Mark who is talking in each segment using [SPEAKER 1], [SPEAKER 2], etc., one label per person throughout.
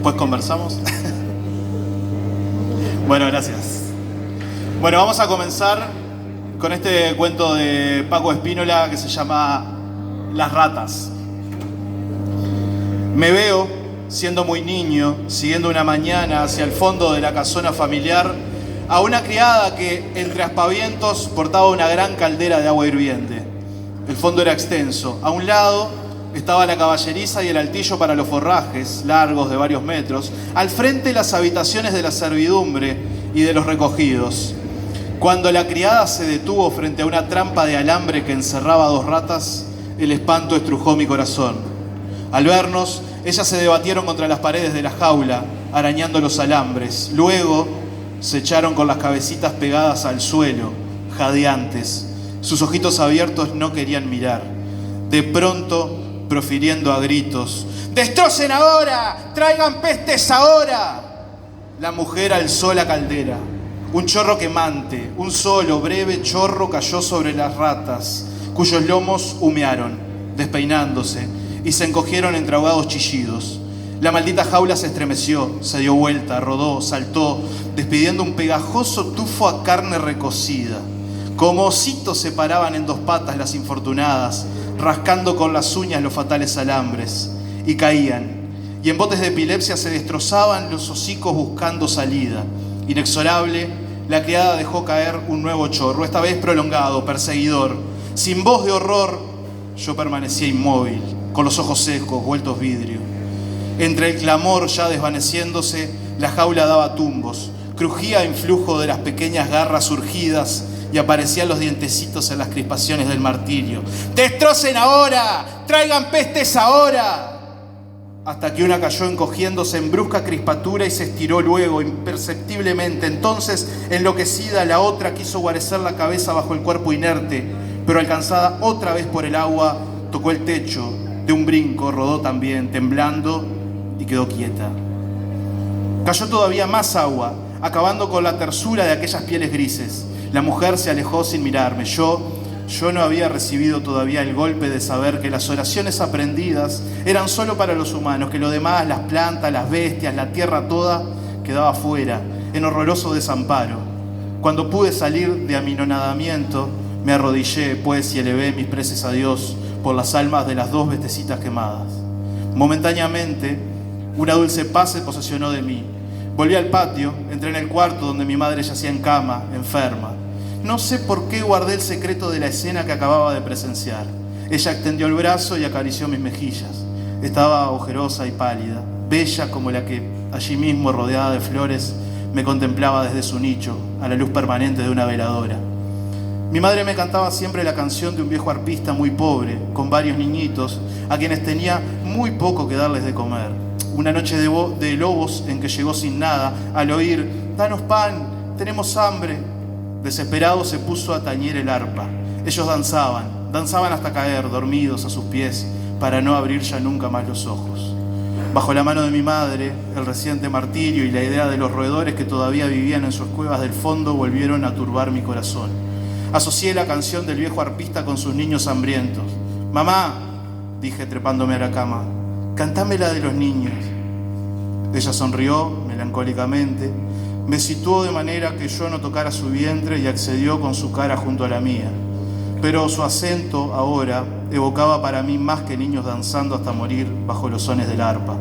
[SPEAKER 1] Después conversamos. Bueno, gracias. Bueno, vamos a comenzar con este cuento de Paco Espínola que se llama Las ratas. Me veo, siendo muy niño, siguiendo una mañana hacia el fondo de la casona familiar, a una criada que, entre aspavientos, portaba una gran caldera de agua hirviente. El fondo era extenso. A un lado estaba la caballeriza y el altillo para los forrajes, largos de varios metros. Al frente, las habitaciones de la servidumbre y de los recogidos. Cuando la criada se detuvo frente a una trampa de alambre que encerraba a 2 ratas, el espanto estrujó mi corazón. Al vernos, ellas se debatieron contra las paredes de la jaula, arañando los alambres. Luego se echaron con las cabecitas pegadas al suelo, jadeantes. Sus ojitos abiertos no querían mirar. De pronto, profiriendo a gritos: ¡destrocen ahora! ¡Traigan pestes ahora! La mujer alzó la caldera. Un chorro quemante, un solo breve chorro cayó sobre las ratas, cuyos lomos humearon, despeinándose, y se encogieron entre ahogados chillidos. La maldita jaula se estremeció, se dio vuelta, rodó, saltó, despidiendo un pegajoso tufo a carne recocida. Como ositos se paraban en 2 patas las infortunadas, rascando con las uñas los fatales alambres, y caían, y en botes de epilepsia se destrozaban los hocicos buscando salida. Inexorable, la criada dejó caer un nuevo chorro, esta vez prolongado, perseguidor. Sin voz de horror, yo permanecía inmóvil, con los ojos secos, vueltos vidrio. Entre el clamor ya desvaneciéndose, la jaula daba tumbos, crujía en flujo de las pequeñas garras surgidas y aparecían los dientecitos en las crispaciones del martirio. ¡Destrocen ahora! ¡Traigan pestes ahora! Hasta que una cayó encogiéndose en brusca crispatura y se estiró luego imperceptiblemente. Entonces, enloquecida, la otra quiso guarecer la cabeza bajo el cuerpo inerte, pero alcanzada otra vez por el agua, tocó el techo. De un brinco rodó también, temblando, y quedó quieta. Cayó todavía más agua, acabando con la tersura de aquellas pieles grises. La mujer se alejó sin mirarme. Yo no había recibido todavía el golpe de saber que las oraciones aprendidas eran solo para los humanos, que lo demás, las plantas, las bestias, la tierra toda, quedaba fuera, en horroroso desamparo. Cuando pude salir de aminonadamiento, me arrodillé, pues, y elevé mis preces a Dios por las almas de las 2 bestecitas quemadas. Momentáneamente, una dulce paz se posesionó de mí. Volví al patio, entré en el cuarto donde mi madre yacía en cama, enferma. No sé por qué guardé el secreto de la escena que acababa de presenciar. Ella extendió el brazo y acarició mis mejillas. Estaba ojerosa y pálida, bella como la que allí mismo, rodeada de flores, me contemplaba desde su nicho, a la luz permanente de una veladora. Mi madre me cantaba siempre la canción de un viejo arpista muy pobre, con varios niñitos, a quienes tenía muy poco que darles de comer. Una noche de lobos en que llegó sin nada, al oír: «Danos pan, tenemos hambre», desesperado se puso a tañer el arpa. Ellos danzaban hasta caer, dormidos a sus pies, para no abrir ya nunca más los ojos. Bajo la mano de mi madre, el reciente martirio y la idea de los roedores que todavía vivían en sus cuevas del fondo volvieron a turbar mi corazón. Asocié la canción del viejo arpista con sus niños hambrientos. «Mamá», dije trepándome a la cama, «cántame la de los niños». Ella sonrió melancólicamente, me situó de manera que yo no tocara su vientre y accedió con su cara junto a la mía. Pero su acento ahora evocaba para mí más que niños danzando hasta morir bajo los sones del arpa.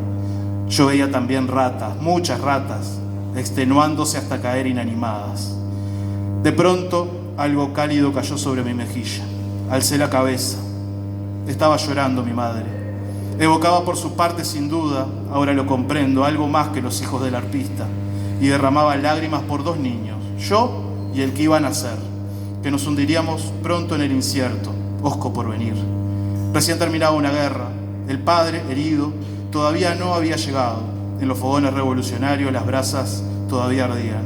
[SPEAKER 1] Yo veía también ratas, muchas ratas, extenuándose hasta caer inanimadas. De pronto, algo cálido cayó sobre mi mejilla. Alcé la cabeza. Estaba llorando mi madre. Evocaba por su parte, sin duda, ahora lo comprendo, algo más que los hijos del arpista, y derramaba lágrimas por 2 niños, yo y el que iba a nacer, que nos hundiríamos pronto en el incierto, hosco por venir. Recién terminaba una guerra. El padre, herido, todavía no había llegado. En los fogones revolucionarios las brasas todavía ardían.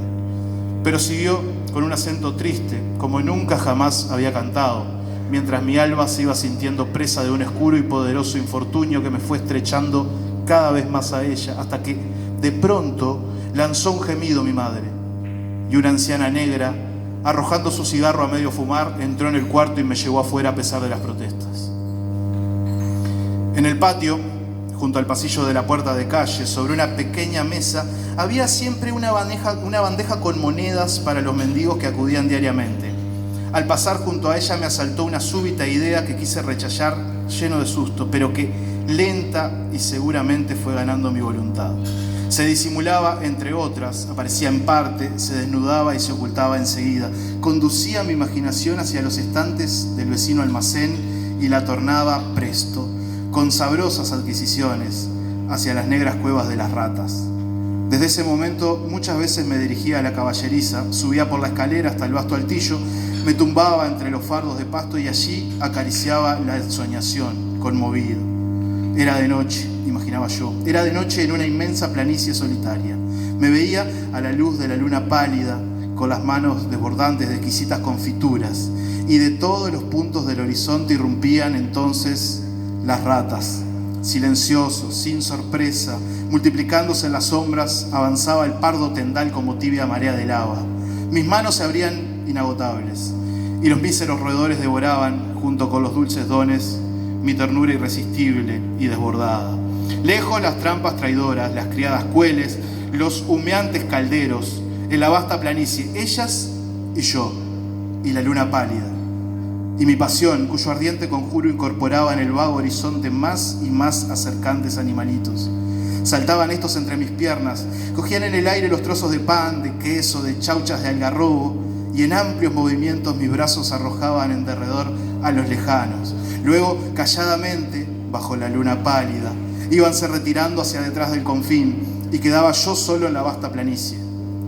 [SPEAKER 1] Pero siguió con un acento triste, como nunca jamás había cantado, mientras mi alma se iba sintiendo presa de un oscuro y poderoso infortunio que me fue estrechando cada vez más a ella, hasta que, de pronto, lanzó un gemido mi madre, y una anciana negra, arrojando su cigarro a medio fumar, entró en el cuarto y me llevó afuera a pesar de las protestas. En el patio, junto al pasillo de la puerta de calle, sobre una pequeña mesa, había siempre una bandeja con monedas para los mendigos que acudían diariamente. Al pasar junto a ella me asaltó una súbita idea que quise rechazar lleno de susto, pero que lenta y seguramente fue ganando mi voluntad. Se disimulaba entre otras, aparecía en parte, se desnudaba y se ocultaba enseguida. Conducía mi imaginación hacia los estantes del vecino almacén y la tornaba presto, con sabrosas adquisiciones, hacia las negras cuevas de las ratas. Desde ese momento muchas veces me dirigía a la caballeriza, subía por la escalera hasta el vasto altillo, me tumbaba entre los fardos de pasto y allí acariciaba la ensoñación, conmovido. Era de noche, imaginaba yo. Era de noche en una inmensa planicie solitaria. Me veía a la luz de la luna pálida, con las manos desbordantes de exquisitas confituras, y de todos los puntos del horizonte irrumpían entonces las ratas. Silencioso, sin sorpresa, multiplicándose en las sombras, avanzaba el pardo tendal como tibia marea de lava. Mis manos se abrían inagotables, y los míseros roedores devoraban, junto con los dulces dones, mi ternura irresistible y desbordada. Lejos las trampas traidoras, las criadas cueles, los humeantes calderos, en la vasta planicie, ellas y yo, y la luna pálida. Y mi pasión, cuyo ardiente conjuro incorporaba en el vago horizonte más y más acercantes animalitos. Saltaban estos entre mis piernas, cogían en el aire los trozos de pan, de queso, de chauchas de algarrobo, y en amplios movimientos mis brazos arrojaban en derredor a los lejanos. Luego, calladamente, bajo la luna pálida, íbanse retirando hacia detrás del confín, y quedaba yo solo en la vasta planicie,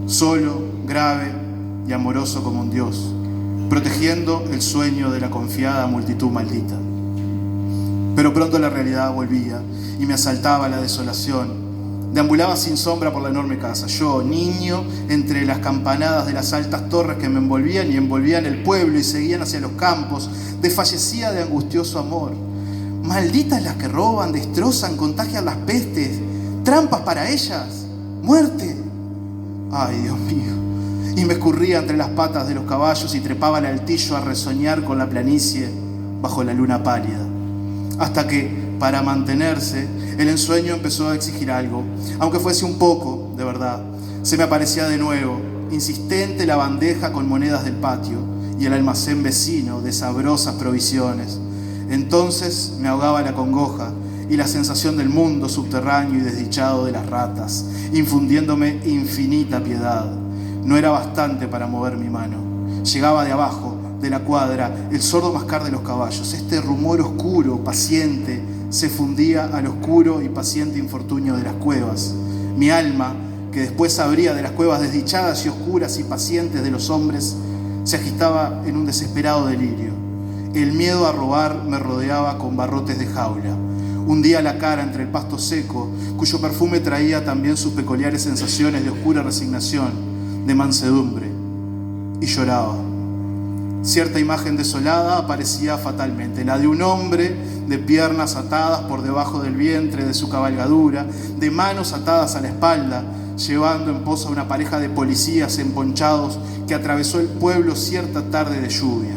[SPEAKER 1] solo, grave y amoroso como un dios, protegiendo el sueño de la confiada multitud maldita. Pero pronto la realidad volvía y me asaltaba la desolación. Deambulaba sin sombra por la enorme casa, yo, niño, entre las campanadas de las altas torres que me envolvían y envolvían el pueblo y seguían hacia los campos. Desfallecía de angustioso amor. Malditas las que roban, destrozan, contagian las pestes, trampas para ellas, muerte. Ay, Dios mío. Y me escurría entre las patas de los caballos y trepaba al altillo a resoñar con la planicie bajo la luna pálida. Hasta que, para mantenerse, el ensueño empezó a exigir algo, aunque fuese un poco, de verdad. Se me aparecía de nuevo, insistente, la bandeja con monedas del patio y el almacén vecino de sabrosas provisiones. Entonces me ahogaba la congoja y la sensación del mundo subterráneo y desdichado de las ratas, infundiéndome infinita piedad. No era bastante para mover mi mano. Llegaba de abajo, de la cuadra, el sordo mascar de los caballos. Este rumor oscuro, paciente, se fundía al oscuro y paciente infortunio de las cuevas. Mi alma, que después sabría de las cuevas desdichadas y oscuras y pacientes de los hombres, se agitaba en un desesperado delirio. El miedo a robar me rodeaba con barrotes de jaula. Hundía la cara entre el pasto seco, cuyo perfume traía también sus peculiares sensaciones de oscura resignación, de mansedumbre, y lloraba. Cierta imagen desolada aparecía fatalmente, la de un hombre de piernas atadas por debajo del vientre de su cabalgadura, de manos atadas a la espalda, llevando en posa una pareja de policías emponchados que atravesó el pueblo cierta tarde de lluvia.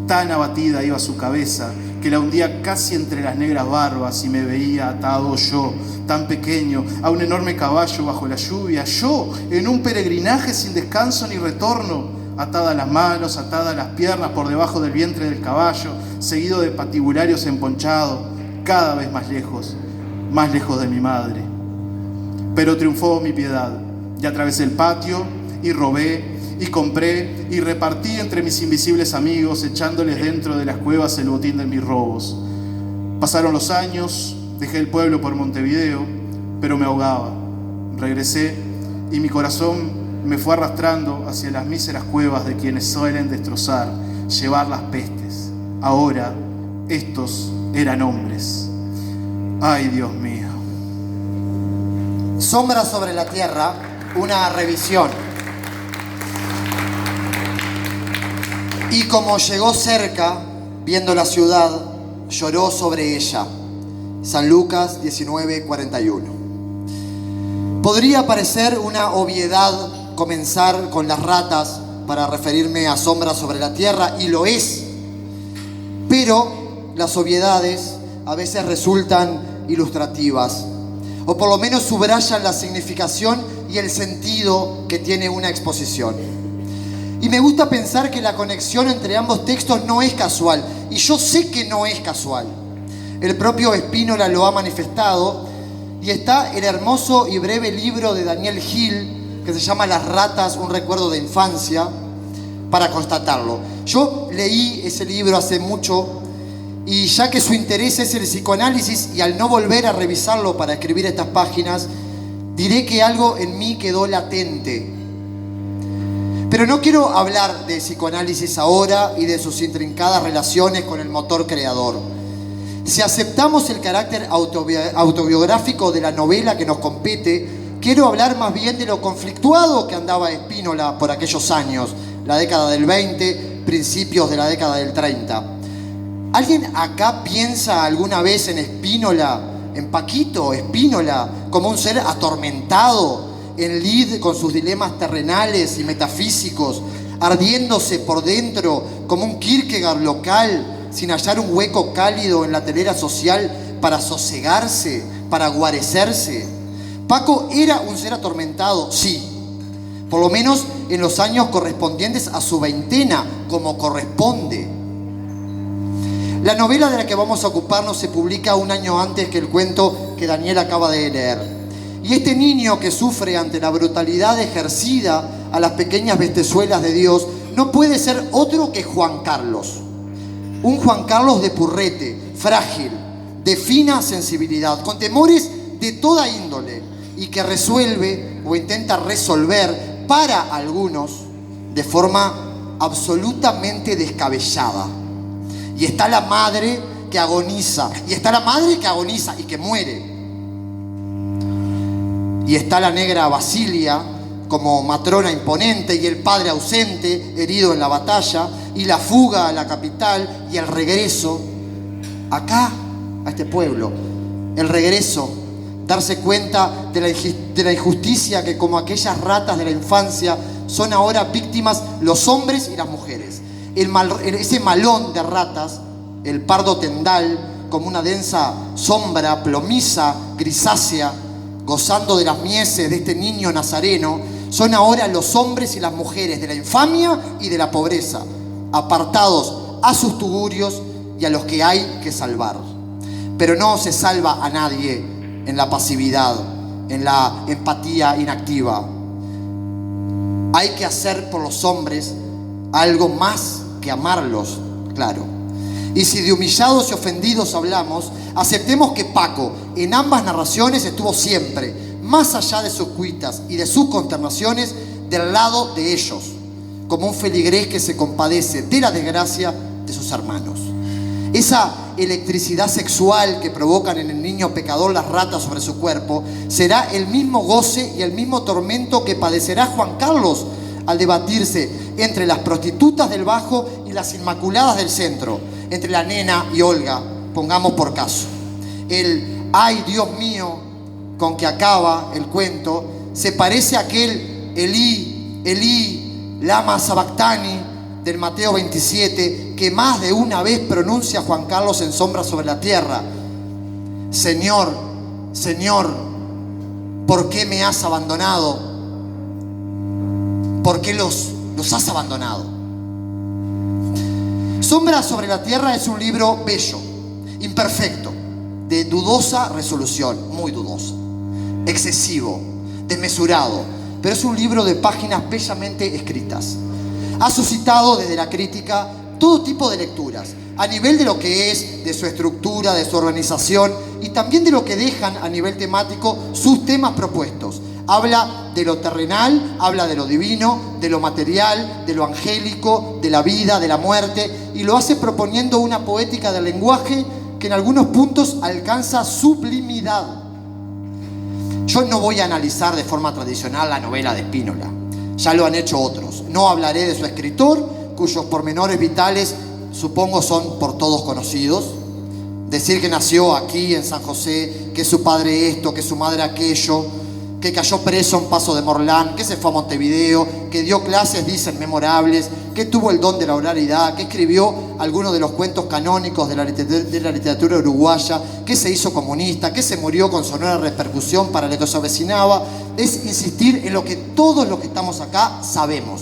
[SPEAKER 1] Tan abatida iba su cabeza que la hundía casi entre las negras barbas y me veía atado yo, tan pequeño, a un enorme caballo bajo la lluvia, yo en un peregrinaje sin descanso ni retorno, atadas las manos, atadas las piernas por debajo del vientre del caballo, seguido de patibularios emponchados, cada vez más lejos de mi madre. Pero triunfó mi piedad, y atravesé el patio, y robé, y compré, y repartí entre mis invisibles amigos, echándoles dentro de las cuevas el botín de mis robos. Pasaron los años, dejé el pueblo por Montevideo, pero me ahogaba. Regresé, y mi corazón me fue arrastrando hacia las míseras cuevas de quienes suelen destrozar, llevar las pestes. Ahora, estos eran hombres. Ay, Dios mío.
[SPEAKER 2] Sombra sobre la tierra, una revisión. Y como llegó cerca, viendo la ciudad, lloró sobre ella. San Lucas 19:41. Podría parecer una obviedad comenzar con las ratas para referirme a Sombra sobre la tierra, y lo es. Pero las obviedades a veces resultan ilustrativas, o por lo menos subrayan la significación y el sentido que tiene una exposición. Y me gusta pensar que la conexión entre ambos textos no es casual, y yo sé que no es casual. El propio Spínola lo ha manifestado, y está el hermoso y breve libro de Daniel Hill, que se llama Las ratas, un recuerdo de infancia, para constatarlo. Yo leí ese libro hace mucho, y ya que su interés es el psicoanálisis, y al no volver a revisarlo para escribir estas páginas, diré que algo en mí quedó latente. Pero no quiero hablar de psicoanálisis ahora y de sus intrincadas relaciones con el motor creador. Si aceptamos el carácter autobiográfico de la novela que nos compete, quiero hablar más bien de lo conflictuado que andaba Spínola por aquellos años, la década del 20, principios de la década del 30. ¿Alguien acá piensa alguna vez en Spínola, en Paquito Spínola, como un ser atormentado, en lid con sus dilemas terrenales y metafísicos, ardiéndose por dentro como un Kierkegaard local, sin hallar un hueco cálido en la telera social para sosegarse, para guarecerse? Paco era un ser atormentado, sí, por lo menos en los años correspondientes a su veintena, como corresponde. La novela de la que vamos a ocuparnos se publica un año antes que el cuento que Daniel acaba de leer. Y este niño que sufre ante la brutalidad ejercida a las pequeñas bestezuelas de Dios no puede ser otro que Juan Carlos. Un Juan Carlos de purrete, frágil, de fina sensibilidad, con temores de toda índole, y que resuelve o intenta resolver para algunos de forma absolutamente descabellada. Y está la madre que agoniza, y está la madre que agoniza y que muere. Y está la negra Basilia como matrona imponente, y el padre ausente, herido en la batalla, y la fuga a la capital, y el regreso acá, a este pueblo. El regreso, darse cuenta de la injusticia que, como aquellas ratas de la infancia, son ahora víctimas los hombres y las mujeres. Ese malón de ratas, el pardo tendal, como una densa sombra plomiza, grisácea, gozando de las mieses de este niño nazareno, son ahora los hombres y las mujeres de la infamia y de la pobreza, apartados a sus tugurios y a los que hay que salvar. Pero no se salva a nadie en la pasividad, en la empatía inactiva. Hay que hacer por los hombres algo más que amarlos, claro. Y si de humillados y ofendidos hablamos, aceptemos que Paco en ambas narraciones estuvo siempre, más allá de sus cuitas y de sus consternaciones, del lado de ellos, como un feligrés que se compadece de la desgracia de sus hermanos. Esa electricidad sexual que provocan en el niño pecador las ratas sobre su cuerpo será el mismo goce y el mismo tormento que padecerá Juan Carlos al debatirse entre las prostitutas del Bajo y las inmaculadas del centro, entre la nena y Olga, pongamos por caso. El "ay, Dios mío", con que acaba el cuento, se parece a aquel Elí, Elí, lama sabactani del Mateo 27, que más de una vez pronuncia Juan Carlos en Sombra sobre la tierra. Señor, Señor, ¿por qué me has abandonado? ¿Por qué los has abandonado? Sombra sobre la tierra es un libro bello, imperfecto, de dudosa resolución, muy dudosa, excesivo, desmesurado, pero es un libro de páginas bellamente escritas. Ha suscitado desde la crítica todo tipo de lecturas, a nivel de lo que es, de su estructura, de su organización, y también de lo que dejan a nivel temático sus temas propuestos. Habla de lo terrenal, habla de lo divino, de lo material, de lo angélico, de la vida, de la muerte, y lo hace proponiendo una poética del lenguaje que en algunos puntos alcanza sublimidad. Yo no voy a analizar de forma tradicional la novela de Spínola, ya lo han hecho otros. No hablaré de su escritor, cuyos pormenores vitales supongo son por todos conocidos. Decir que nació aquí en San José, que su padre esto, que su madre aquello, que cayó preso en Paso de Morlán, que se fue a Montevideo, que dio clases, dicen, memorables, que tuvo el don de la oralidad, que escribió algunos de los cuentos canónicos de la literatura uruguaya, que se hizo comunista, que se murió con sonora repercusión para lo que se avecinaba. Es insistir en lo que todos los que estamos acá sabemos.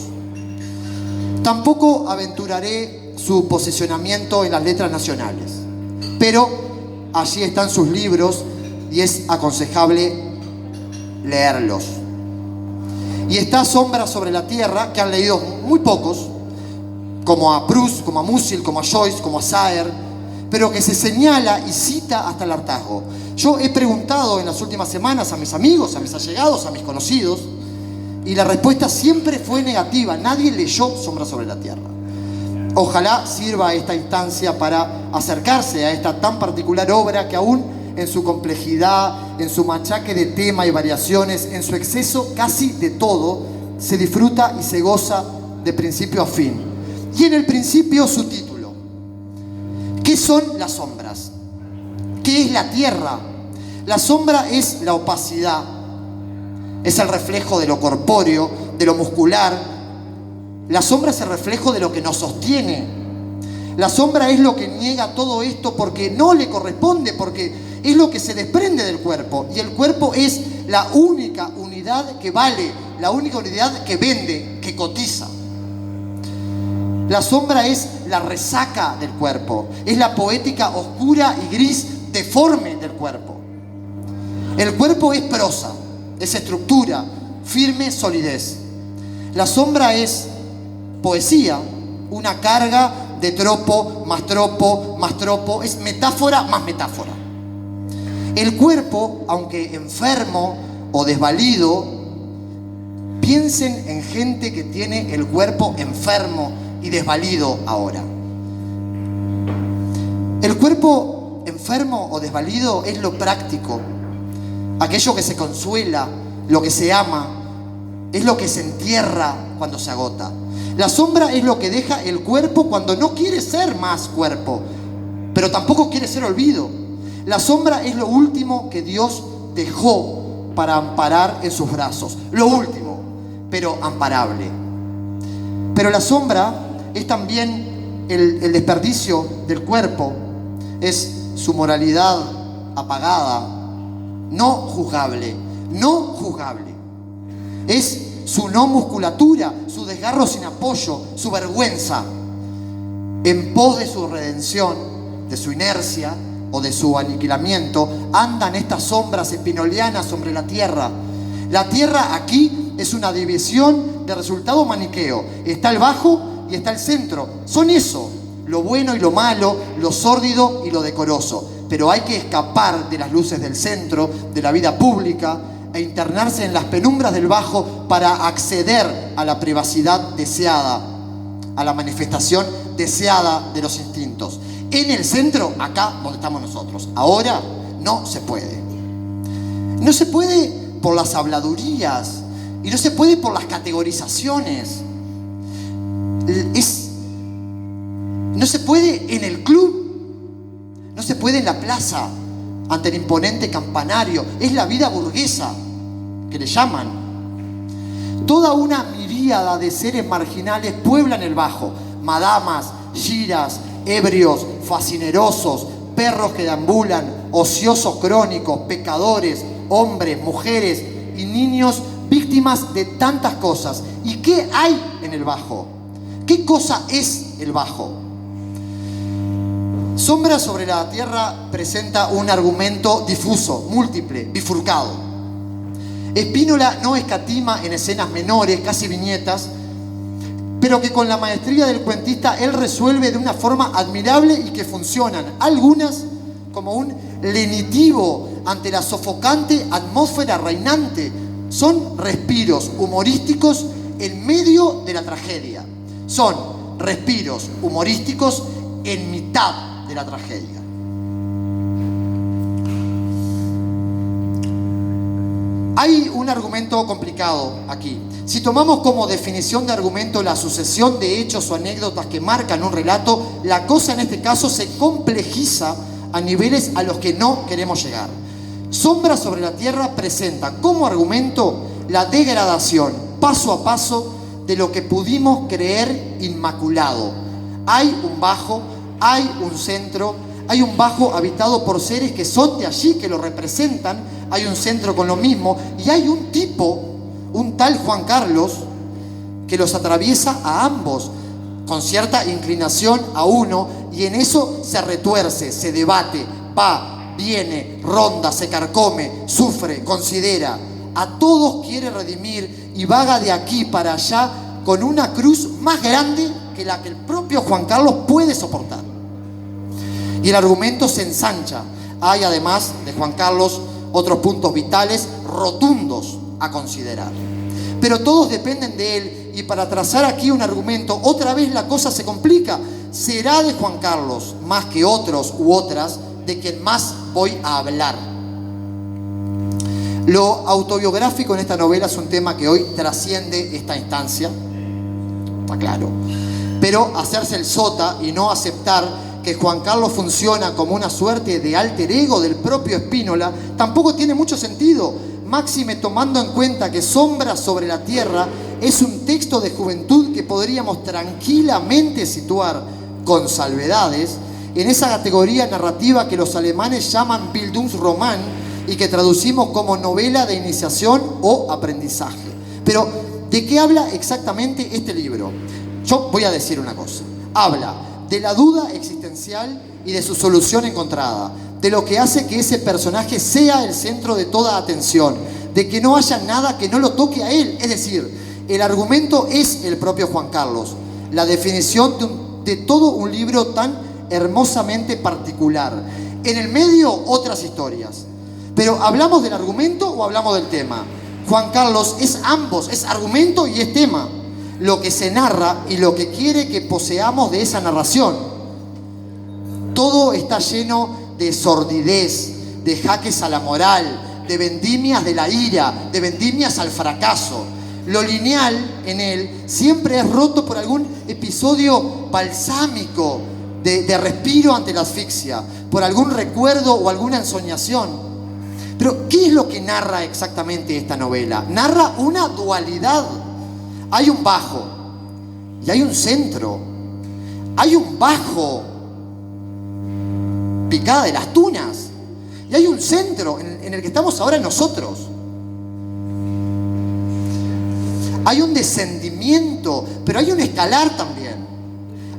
[SPEAKER 2] Tampoco aventuraré su posicionamiento en las letras nacionales, pero allí están sus libros y es aconsejable leerlos. Y está Sombra sobre la Tierra, que han leído muy pocos, como a Proust, como a Musil, como a Joyce, como a Saer, pero que se señala y cita hasta el hartazgo. Yo he preguntado en las últimas semanas a mis amigos, a mis allegados, a mis conocidos, y la respuesta siempre fue negativa. Nadie leyó Sombra sobre la Tierra. Ojalá sirva esta instancia para acercarse a esta tan particular obra que aún en su complejidad, en su machaque de tema y variaciones, en su exceso casi de todo, se disfruta y se goza de principio a fin. Y en el principio su título. ¿Qué son las sombras? ¿Qué es la tierra? La sombra es la opacidad, es el reflejo de lo corpóreo, de lo muscular. La sombra es el reflejo de lo que nos sostiene. La sombra es lo que niega todo esto porque no le corresponde, porque es lo que se desprende del cuerpo. Y el cuerpo es la única unidad que vale, la única unidad que vende, que cotiza. La sombra es la resaca del cuerpo, es la poética oscura y gris deforme del cuerpo. El cuerpo es prosa, es estructura, firme solidez. La sombra es poesía, una carga de tropo, más tropo, más tropo, es metáfora más metáfora. El cuerpo, aunque enfermo o desvalido, piensen en gente que tiene el cuerpo enfermo y desvalido ahora. El cuerpo enfermo o desvalido es lo práctico, aquello que se consuela, lo que se ama, es lo que se entierra cuando se agota. La sombra es lo que deja el cuerpo cuando no quiere ser más cuerpo, pero tampoco quiere ser olvido. La sombra es lo último que Dios dejó para amparar en sus brazos. Lo último, pero amparable. Pero la sombra es también el desperdicio del cuerpo, es su moralidad apagada, no juzgable, no juzgable. Es su no musculatura, su desgarro sin apoyo, su vergüenza. En pos de su redención, de su inercia o de su aniquilamiento, andan estas sombras espinolianas sobre la tierra. La tierra aquí es una división de resultado maniqueo. Está el bajo y está el centro. Son eso, lo bueno y lo malo, lo sórdido y lo decoroso. Pero hay que escapar de las luces del centro, de la vida pública, e internarse en las penumbras del bajo para acceder a la privacidad deseada, a la manifestación deseada de los instintos. En el centro, acá donde estamos nosotros. Ahora no se puede. No se puede por las habladurías y no se puede por las categorizaciones. No se puede en el club, no se puede en la plaza, ante el imponente campanario. Es la vida burguesa que le llaman. Toda una miríada de seres marginales pueblan el bajo. Madamas, giras, ebrios, fascinerosos, perros que deambulan, ociosos crónicos, pecadores, hombres, mujeres y niños víctimas de tantas cosas. ¿Y qué hay en el bajo? ¿Qué cosa es el bajo? Sombra sobre la Tierra presenta un argumento difuso, múltiple, bifurcado. Spínola no escatima en escenas menores, casi viñetas, pero que con la maestría del cuentista él resuelve de una forma admirable y que funcionan, algunas como un lenitivo ante la sofocante atmósfera reinante. Son respiros humorísticos en medio de la tragedia. Son respiros humorísticos en mitad de la tragedia. Hay un argumento complicado aquí. Si tomamos como definición de argumento la sucesión de hechos o anécdotas que marcan un relato, la cosa en este caso se complejiza a niveles a los que no queremos llegar. Sombra sobre la tierra presenta como argumento la degradación, paso a paso, de lo que pudimos creer inmaculado. Hay un bajo, hay un centro, hay un bajo habitado por seres que son de allí, que lo representan, hay un centro con lo mismo, y hay un tipo, un tal Juan Carlos, que los atraviesa a ambos, con cierta inclinación a uno, y en eso se retuerce, se debate, va, viene, ronda, se carcome, sufre, considera. A todos quiere redimir y vaga de aquí para allá con una cruz más grande que la que el propio Juan Carlos puede soportar. Y el argumento se ensancha. Hay, además de Juan Carlos, otros puntos vitales rotundos a considerar. Pero todos dependen de él, y para trazar aquí un argumento, otra vez la cosa se complica. Será de Juan Carlos, más que otros u otras, de quien más voy a hablar. Lo autobiográfico en esta novela es un tema que hoy trasciende esta instancia, está claro. Pero hacerse el sota y no aceptar que Juan Carlos funciona como una suerte de alter ego del propio Spínola tampoco tiene mucho sentido, máxime tomando en cuenta que Sombra sobre la tierra es un texto de juventud que podríamos tranquilamente situar, con salvedades, en esa categoría narrativa que los alemanes llaman Bildungsroman y que traducimos como novela de iniciación o aprendizaje. Pero, ¿de qué habla exactamente este libro? Yo voy a decir una cosa. Habla de la duda existencial y de su solución encontrada, de lo que hace que ese personaje sea el centro de toda atención, de que no haya nada que no lo toque a él. Es decir, el argumento es el propio Juan Carlos, la definición de todo un libro tan hermosamente particular. En el medio, otras historias. Pero, ¿hablamos del argumento o hablamos del tema? Juan Carlos es ambos, es argumento y es tema. Lo que se narra y lo que quiere que poseamos de esa narración. Todo está lleno de sordidez, de jaques a la moral, de vendimias de la ira, de vendimias al fracaso. Lo lineal en él siempre es roto por algún episodio balsámico de respiro ante la asfixia, por algún recuerdo o alguna ensoñación. Pero, ¿qué es lo que narra exactamente esta novela? Narra una dualidad. Hay un bajo y hay un centro. Hay un bajo, picada de las tunas, y hay un centro en el que estamos ahora nosotros. Hay un descendimiento, pero hay un escalar también.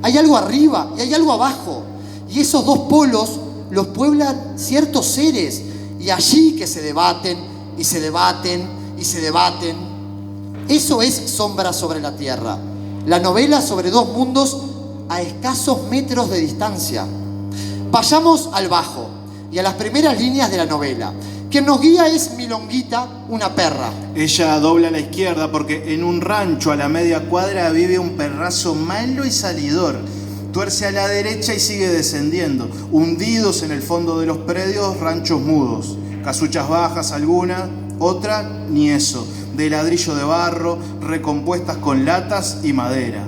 [SPEAKER 2] Hay algo arriba y hay algo abajo. Y esos dos polos los pueblan ciertos seres. Y allí que se debaten, y se debaten, y se debaten. Eso es Sombra sobre la tierra. La novela sobre dos mundos a escasos metros de distancia. Vayamos al bajo y a las primeras líneas de la novela. Quien nos guía es Milonguita, una perra.
[SPEAKER 1] Ella dobla a la izquierda porque en un rancho a la media cuadra vive un perrazo malo y salidor. Tuerce a la derecha y sigue descendiendo, hundidos en el fondo de los predios, ranchos mudos, casuchas bajas alguna, otra ni eso, de ladrillo de barro, recompuestas con latas y madera.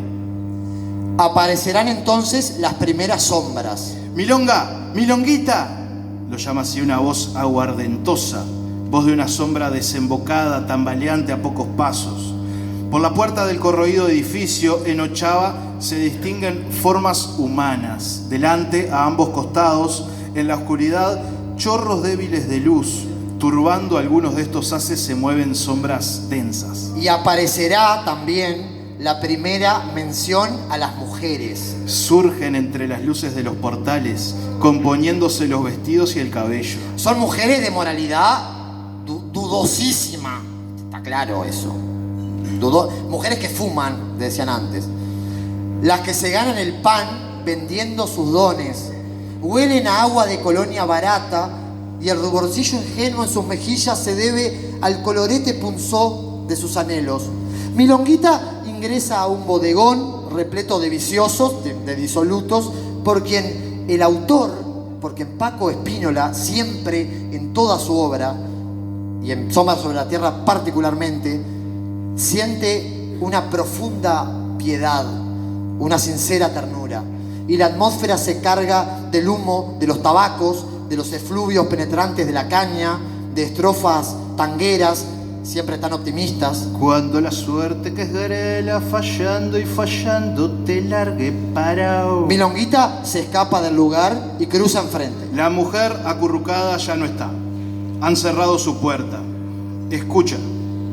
[SPEAKER 2] Aparecerán entonces las primeras sombras.
[SPEAKER 1] ¡Milonga! ¡Milonguita! Lo llama así una voz aguardentosa, voz de una sombra desembocada, tambaleante a pocos pasos. Por la puerta del corroído edificio, en Ochava, se distinguen formas humanas. Delante, a ambos costados, en la oscuridad, chorros débiles de luz. Turbando algunos de estos haces se mueven sombras densas.
[SPEAKER 2] Y aparecerá también la primera mención a las mujeres.
[SPEAKER 1] Surgen entre las luces de los portales, componiéndose los vestidos y el cabello.
[SPEAKER 2] Son mujeres de moralidad dudosísima. Está claro eso. Mujeres que fuman, decían antes. Las que se ganan el pan vendiendo sus dones. Huelen a agua de colonia barata y el ruborcillo ingenuo en sus mejillas se debe al colorete punzó de sus anhelos. Milonguita ingresa a un bodegón repleto de viciosos, de disolutos, por quien el autor, por quien Paco Spínola, siempre en toda su obra, y en Sombra sobre la tierra particularmente, siente una profunda piedad, una sincera ternura. Y la atmósfera se carga del humo de los tabacos, de los efluvios penetrantes de la caña, de estrofas tangueras, siempre tan optimistas.
[SPEAKER 1] Cuando la suerte que es grela, fallando y fallando, te largue parao.
[SPEAKER 2] Milonguita se escapa del lugar y cruza enfrente.
[SPEAKER 1] La mujer acurrucada ya no está. Han cerrado su puerta. Escucha,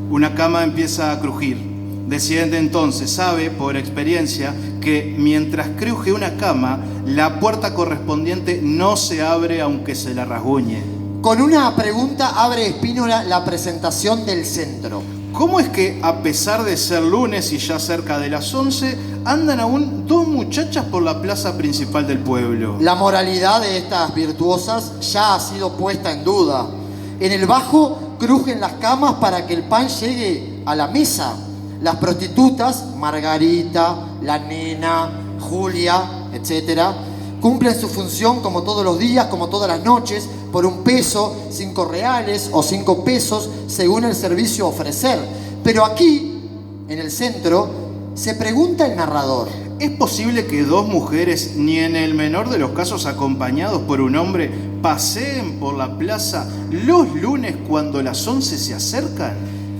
[SPEAKER 1] una cama empieza a crujir. Decide entonces, sabe por experiencia, que mientras cruje una cama, la puerta correspondiente no se abre aunque se la rasguñe.
[SPEAKER 2] Con una pregunta abre Espínola la presentación del centro.
[SPEAKER 1] ¿Cómo es que, a pesar de ser lunes y ya cerca de las 11, andan aún dos muchachas por la plaza principal del pueblo?
[SPEAKER 2] La moralidad de estas virtuosas ya ha sido puesta en duda. En el bajo crujen las camas para que el pan llegue a la mesa. Las prostitutas, Margarita, la nena, Julia, etc., cumplen su función como todos los días, como todas las noches, por 1 peso, 5 reales o 5 pesos, según el servicio a ofrecer. Pero aquí, en el centro, se pregunta el narrador:
[SPEAKER 1] ¿es posible que dos mujeres, ni en el menor de los casos acompañados por un hombre, paseen por la plaza los lunes cuando las 11 se acercan?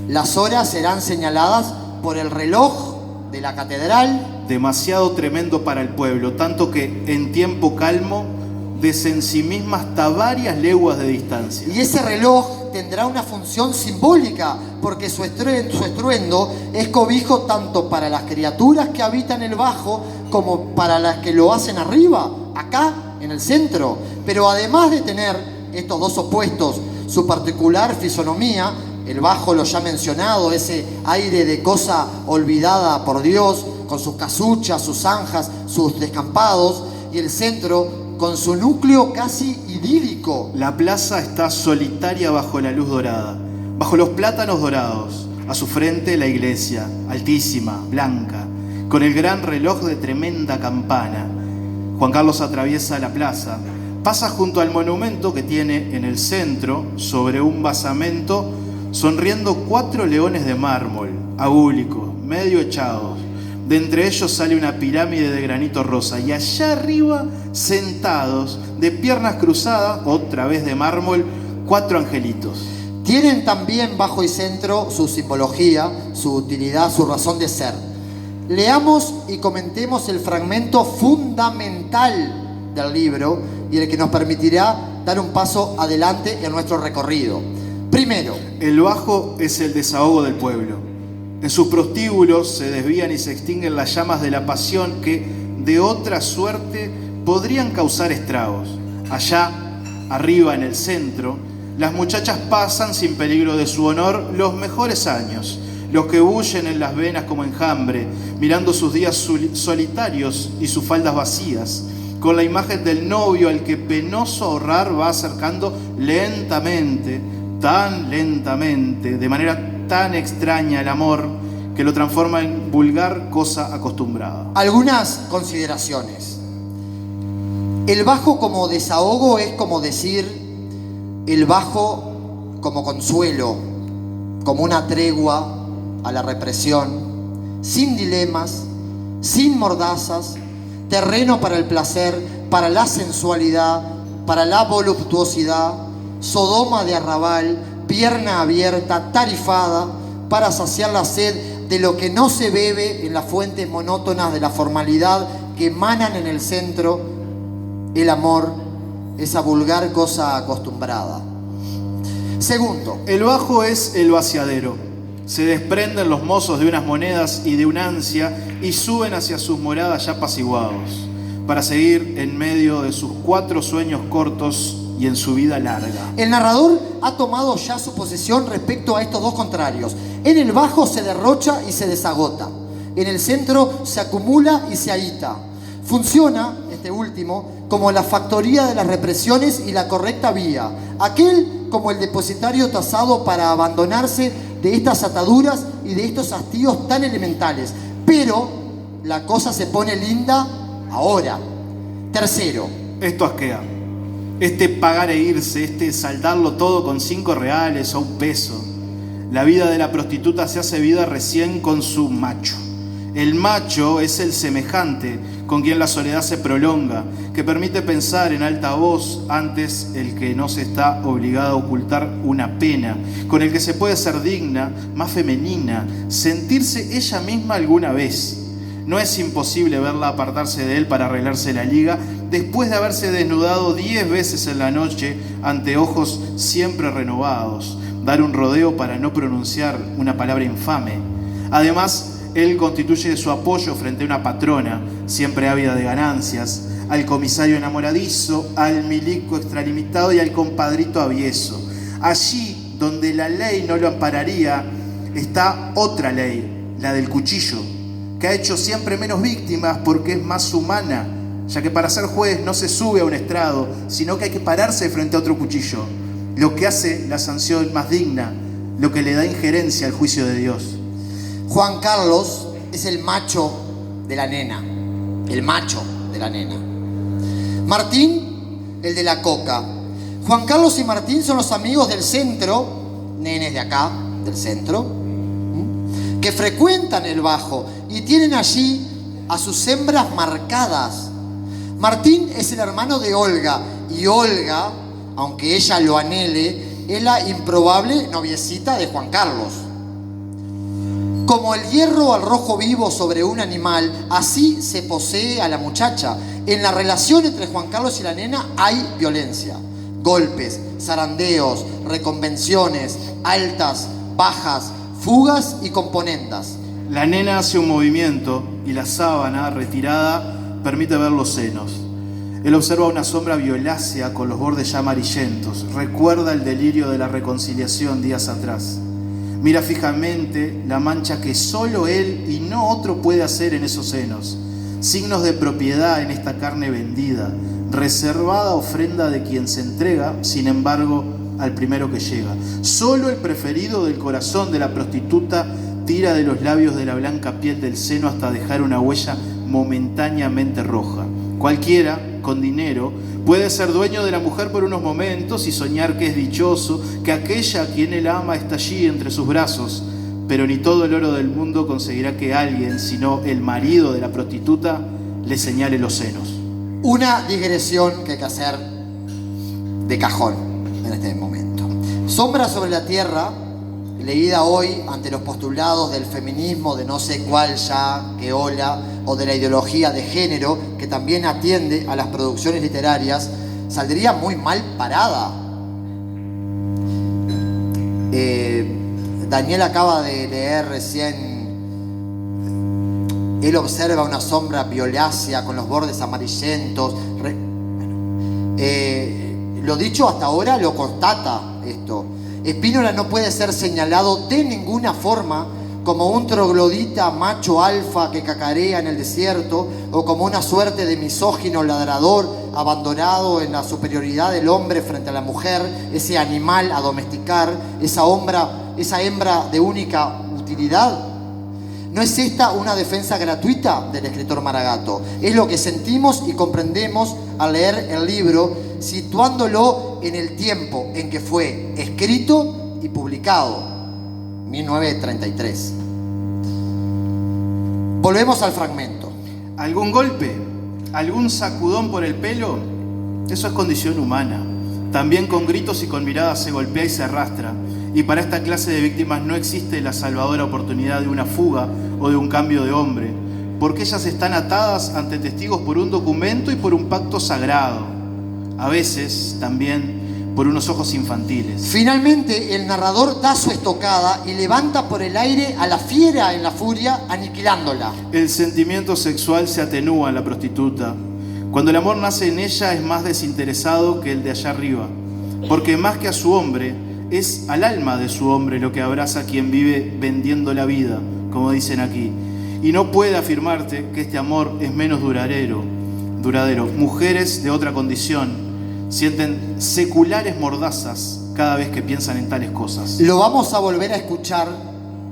[SPEAKER 2] Las horas serán señaladas por el reloj de la catedral.
[SPEAKER 1] Demasiado tremendo para el pueblo, tanto que en tiempo calmo desensimisma hasta varias leguas de distancia.
[SPEAKER 2] Y ese reloj tendrá una función simbólica, porque su estruendo es cobijo tanto para las criaturas que habitan el bajo como para las que lo hacen arriba, acá en el centro. Pero además de tener estos dos opuestos, su particular fisonomía, el bajo, lo ya mencionado, ese aire de cosa olvidada por Dios, con sus casuchas, sus zanjas, sus descampados, y el centro con su núcleo casi idílico.
[SPEAKER 1] La plaza está solitaria bajo la luz dorada, bajo los plátanos dorados. A su frente la iglesia, altísima, blanca, con el gran reloj de tremenda campana. Juan Carlos atraviesa la plaza, pasa junto al monumento que tiene en el centro, sobre un basamento, sonriendo 4 leones de mármol, agúlicos, medio echados. De entre ellos sale una pirámide de granito rosa, y allá arriba, sentados, de piernas cruzadas, otra vez de mármol, 4 angelitos.
[SPEAKER 2] Tienen también bajo y centro su simbología, su utilidad, su razón de ser. Leamos y comentemos el fragmento fundamental del libro y el que nos permitirá dar un paso adelante en nuestro recorrido. Primero,
[SPEAKER 1] el bajo es el desahogo del pueblo. En sus prostíbulos se desvían y se extinguen las llamas de la pasión que, de otra suerte, podrían causar estragos. Allá, arriba en el centro, las muchachas pasan sin peligro de su honor los mejores años, los que bullen en las venas como enjambre, mirando sus días solitarios y sus faldas vacías, con la imagen del novio al que penoso ahorrar va acercando lentamente, tan lentamente, de manera tan extraña el amor, que lo transforma en vulgar cosa acostumbrada.
[SPEAKER 2] Algunas consideraciones. El bajo como desahogo es como decir el bajo como consuelo, como una tregua a la represión, sin dilemas, sin mordazas, terreno para el placer, para la sensualidad, para la voluptuosidad, sodoma de arrabal, pierna abierta, tarifada, para saciar la sed de lo que no se bebe en las fuentes monótonas de la formalidad que emanan en el centro, el amor, esa vulgar cosa acostumbrada. Segundo,
[SPEAKER 1] el bajo es el vaciadero. Se desprenden los mozos de unas monedas y de una ansia y suben hacia sus moradas ya apaciguados, para seguir en medio de sus 4 sueños cortos y en su vida larga.
[SPEAKER 2] El narrador ha tomado ya su posición respecto a estos dos contrarios. En el bajo se derrocha y se desagota. En el centro se acumula y se ahita. Funciona, este último, como la factoría de las represiones y la correcta vía. Aquel como el depositario tasado para abandonarse de estas ataduras y de estos hastíos tan elementales. Pero la cosa se pone linda ahora. Tercero,
[SPEAKER 1] esto asquea. Este pagar e irse, este saldarlo todo con 5 reales o 1 peso. La vida de la prostituta se hace vida recién con su macho. El macho es el semejante, con quien la soledad se prolonga, que permite pensar en alta voz antes el que no se está obligado a ocultar una pena, con el que se puede ser digna, más femenina, sentirse ella misma alguna vez. No es imposible verla apartarse de él para arreglarse la liga, después de haberse desnudado 10 veces en la noche ante ojos siempre renovados, dar un rodeo para no pronunciar una palabra infame. Además, él constituye su apoyo frente a una patrona, siempre ávida de ganancias, al comisario enamoradizo, al milico extralimitado y al compadrito avieso. Allí donde la ley no lo ampararía, está otra ley, la del cuchillo, que ha hecho siempre menos víctimas porque es más humana, ya que para ser juez no se sube a un estrado, sino que hay que pararse frente a otro cuchillo, lo que hace la sanción más digna, lo que le da injerencia al juicio de Dios.
[SPEAKER 2] Juan Carlos es el macho de la nena, el macho de la nena. Martín, el de la coca. Juan Carlos y Martín son los amigos del centro, nenes de acá, del centro, que frecuentan el bajo y tienen allí a sus hembras marcadas. Martín es el hermano de Olga y Olga, aunque ella lo anhele, es la improbable noviecita de Juan Carlos. Como el hierro al rojo vivo sobre un animal, así se posee a la muchacha. En la relación entre Juan Carlos y la nena hay violencia. Golpes, zarandeos, reconvenciones, altas, bajas, fugas y componendas.
[SPEAKER 1] La nena hace un movimiento y la sábana retirada permite ver los senos. Él observa una sombra violácea con los bordes ya amarillentos. Recuerda el delirio de la reconciliación días atrás. Mira fijamente la mancha que solo él y no otro puede hacer en esos senos. Signos de propiedad en esta carne vendida, reservada ofrenda de quien se entrega, sin embargo, al primero que llega. Solo el preferido del corazón de la prostituta tira de los labios de la blanca piel del seno hasta dejar una huella momentáneamente roja. Cualquiera, con dinero, puede ser dueño de la mujer por unos momentos y soñar que es dichoso, que aquella a quien él ama está allí entre sus brazos, pero ni todo el oro del mundo conseguirá que alguien, sino el marido de la prostituta, le señale los senos.
[SPEAKER 2] Una digresión que hay que hacer de cajón en este momento. Sombra sobre la tierra, leída hoy ante los postulados del feminismo de no sé cuál ya, que ola, o de la ideología de género, que también atiende a las producciones literarias, saldría muy mal parada. Daniel acaba de leer recién, él observa una sombra violácea con los bordes amarillentos. Lo dicho hasta ahora lo constata esto. Spínola no puede ser señalado de ninguna forma como un troglodita macho alfa que cacarea en el desierto o como una suerte de misógino ladrador abandonado en la superioridad del hombre frente a la mujer, ese animal a domesticar, esa hembra de única utilidad. ¿No es esta una defensa gratuita del escritor Maragato? Es lo que sentimos y comprendemos al leer el libro, situándolo en el tiempo en que fue escrito y publicado, 1933. Volvemos al fragmento.
[SPEAKER 1] ¿Algún golpe? ¿Algún sacudón por el pelo? Eso es condición humana. También con gritos y con miradas se golpea y se arrastra. Y para esta clase de víctimas no existe la salvadora oportunidad de una fuga o de un cambio de hombre, porque ellas están atadas ante testigos por un documento y por un pacto sagrado, a veces también por unos ojos infantiles.
[SPEAKER 2] Finalmente el narrador da su estocada y levanta por el aire a la fiera en la furia, aniquilándola.
[SPEAKER 1] El sentimiento sexual se atenúa en la prostituta. Cuando el amor nace en ella es más desinteresado que el de allá arriba, porque más que a su hombre, es al alma de su hombre lo que abraza a quien vive vendiendo la vida, como dicen aquí. Y no puede afirmarte que este amor es menos duradero. Mujeres de otra condición sienten seculares mordazas cada vez que piensan en tales cosas.
[SPEAKER 2] Lo vamos a volver a escuchar,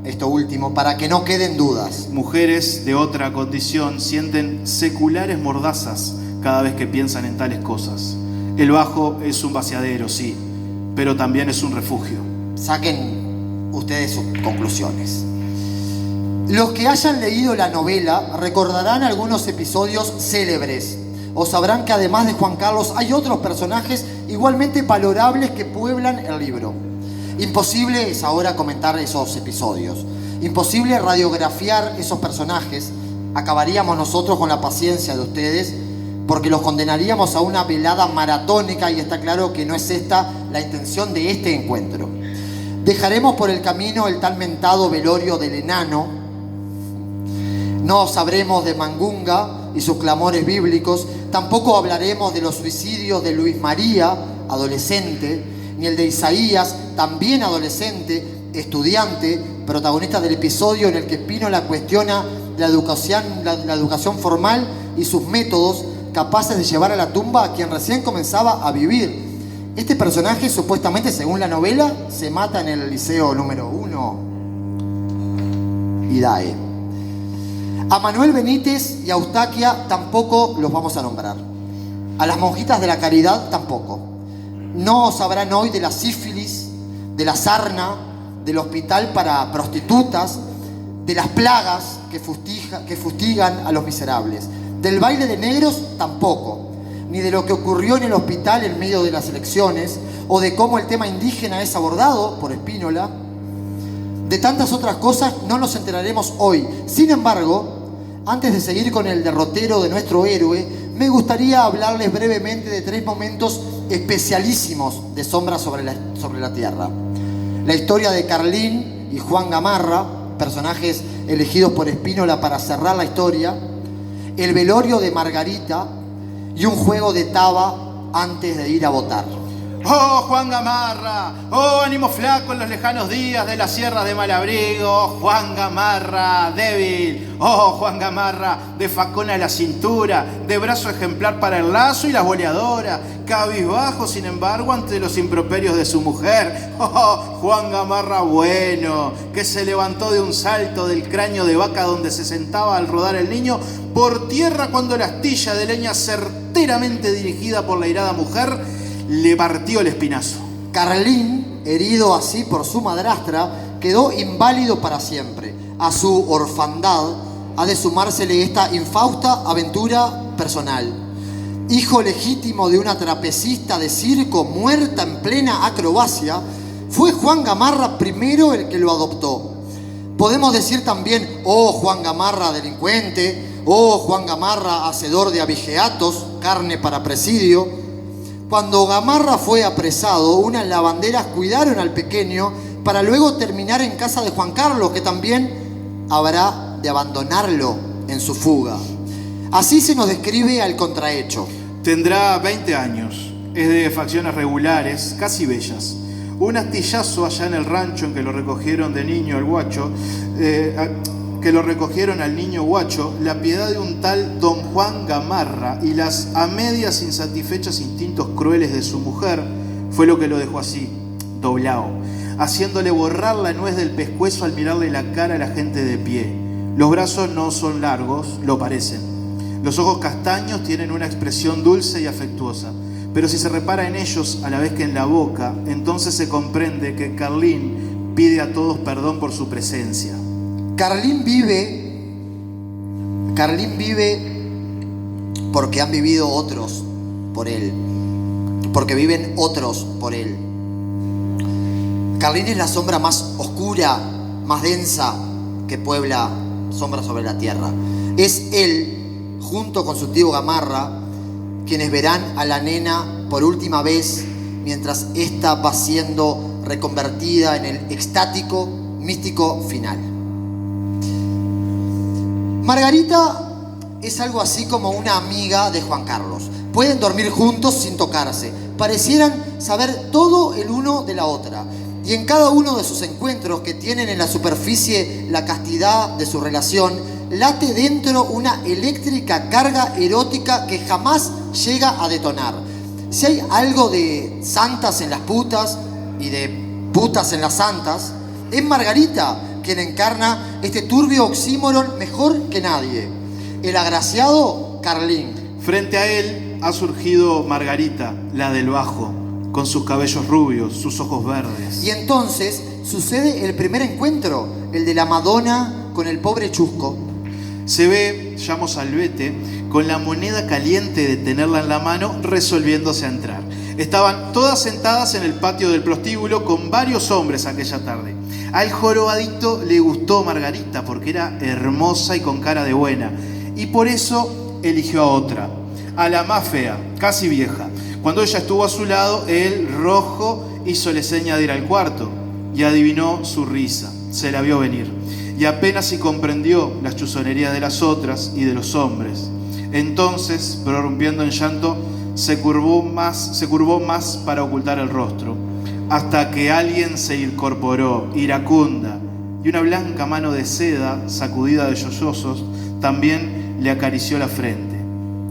[SPEAKER 2] esto último, para que no queden dudas.
[SPEAKER 1] Mujeres de otra condición sienten seculares mordazas cada vez que piensan en tales cosas. El bajo es un vaciadero, sí, pero también es un refugio.
[SPEAKER 2] Saquen ustedes sus conclusiones. Los que hayan leído la novela recordarán algunos episodios célebres, o sabrán que además de Juan Carlos hay otros personajes igualmente valorables que pueblan el libro. Imposible es ahora comentar esos episodios, imposible radiografiar esos personajes. Acabaríamos nosotros con la paciencia de ustedes, porque los condenaríamos a una velada maratónica, y está claro que no es esta la intención de este encuentro. Dejaremos por el camino el tan mentado velorio del enano. No sabremos de Mangunga y sus clamores bíblicos. Tampoco hablaremos de los suicidios de Luis María, adolescente, ni el de Isaías, también adolescente, estudiante, protagonista del episodio en el que Spínola cuestiona la educación formal y sus métodos capaces de llevar a la tumba a quien recién comenzaba a vivir. Este personaje, supuestamente, según la novela, se mata en el liceo número 1 IDAE. A Manuel Benítez y a Eustaquia tampoco los vamos a nombrar. A las monjitas de la caridad tampoco. No sabrán hoy de la sífilis, de la sarna, del hospital para prostitutas, de las plagas que fustigan a los miserables. Del baile de negros tampoco, ni de lo que ocurrió en el hospital en medio de las elecciones, o de cómo el tema indígena es abordado por Spínola. De tantas otras cosas no nos enteraremos hoy. Sin embargo, antes de seguir con el derrotero de nuestro héroe, me gustaría hablarles brevemente de 3 momentos especialísimos de Sombra sobre la Tierra. La historia de Carlín y Juan Gamarra, personajes elegidos por Spínola para cerrar la historia, el velorio de Margarita y un juego de taba antes de ir a votar.
[SPEAKER 1] ¡Oh, Juan Gamarra! ¡Oh, ánimo flaco en los lejanos días de la sierra de Malabrigo! ¡Juan Gamarra, débil! ¡Oh, Juan Gamarra, de facón a la cintura, de brazo ejemplar para el lazo y la boleadora, cabizbajo, sin embargo, ante los improperios de su mujer! ¡Oh, Juan Gamarra bueno, que se levantó de un salto del cráneo de vaca donde se sentaba al rodar el niño por tierra cuando la astilla de leña certeramente dirigida por la irada mujer le partió el espinazo.
[SPEAKER 2] Carlín, herido así por su madrastra, quedó inválido para siempre. A su orfandad ha de sumársele esta infausta aventura personal. Hijo legítimo de una trapecista de circo muerta en plena acrobacia, fue Juan Gamarra primero el que lo adoptó. Podemos decir también, oh Juan Gamarra delincuente, oh Juan Gamarra hacedor de abigeatos, carne para presidio. Cuando Gamarra fue apresado, unas lavanderas cuidaron al pequeño para luego terminar en casa de Juan Carlos, que también habrá de abandonarlo en su fuga. Así se nos describe al contrahecho.
[SPEAKER 1] Tendrá 20 años, es de facciones regulares, casi bellas. Un astillazo allá en el rancho en que lo recogieron de niño al guacho, al niño guacho, la piedad de un tal don Juan Gamarra y las a medias insatisfechos instintos crueles de su mujer fue lo que lo dejó así, doblao, haciéndole borrar la nuez del pescuezo al mirarle la cara a la gente de pie. Los brazos no son largos, lo parecen. Los ojos castaños tienen una expresión dulce y afectuosa, pero si se repara en ellos a la vez que en la boca, entonces se comprende que Carlín pide a todos perdón por su presencia.
[SPEAKER 2] Carlín vive porque han vivido otros por él, porque viven otros por él. Carlín es la sombra más oscura, más densa que puebla Sombra sobre la Tierra. Es él, junto con su tío Gamarra, quienes verán a la nena por última vez mientras ésta va siendo reconvertida en el extático, místico final. Margarita es algo así como una amiga de Juan Carlos. Pueden dormir juntos sin tocarse. Parecieran saber todo el uno de la otra. Y en cada uno de sus encuentros, que tienen en la superficie la castidad de su relación, late dentro una eléctrica carga erótica que jamás llega a detonar. Si hay algo de santas en las putas y de putas en las santas, es Margarita quien encarna este turbio oxímoron mejor que nadie. El agraciado Carlín.
[SPEAKER 1] Frente a él ha surgido Margarita, la del bajo, con sus cabellos rubios, sus ojos verdes.
[SPEAKER 2] Y entonces sucede el primer encuentro, el de la Madonna con el pobre chusco.
[SPEAKER 1] Se ve Llamo Salvete con la moneda caliente de tenerla en la mano, resolviéndose a entrar. Estaban todas sentadas en el patio del prostíbulo con varios hombres aquella tarde. Al jorobadito le gustó Margarita porque era hermosa y con cara de buena, y por eso eligió a otra, a la más fea, casi vieja. Cuando ella estuvo a su lado, él, rojo, hízole seña de ir al cuarto y adivinó su risa. Se la vio venir y apenas si comprendió las chuzonerías de las otras y de los hombres. Entonces, prorrumpiendo en llanto, se curvó más para ocultar el rostro, hasta que alguien se incorporó, iracunda, y una blanca mano de seda, sacudida de sollozos, también le acarició la frente.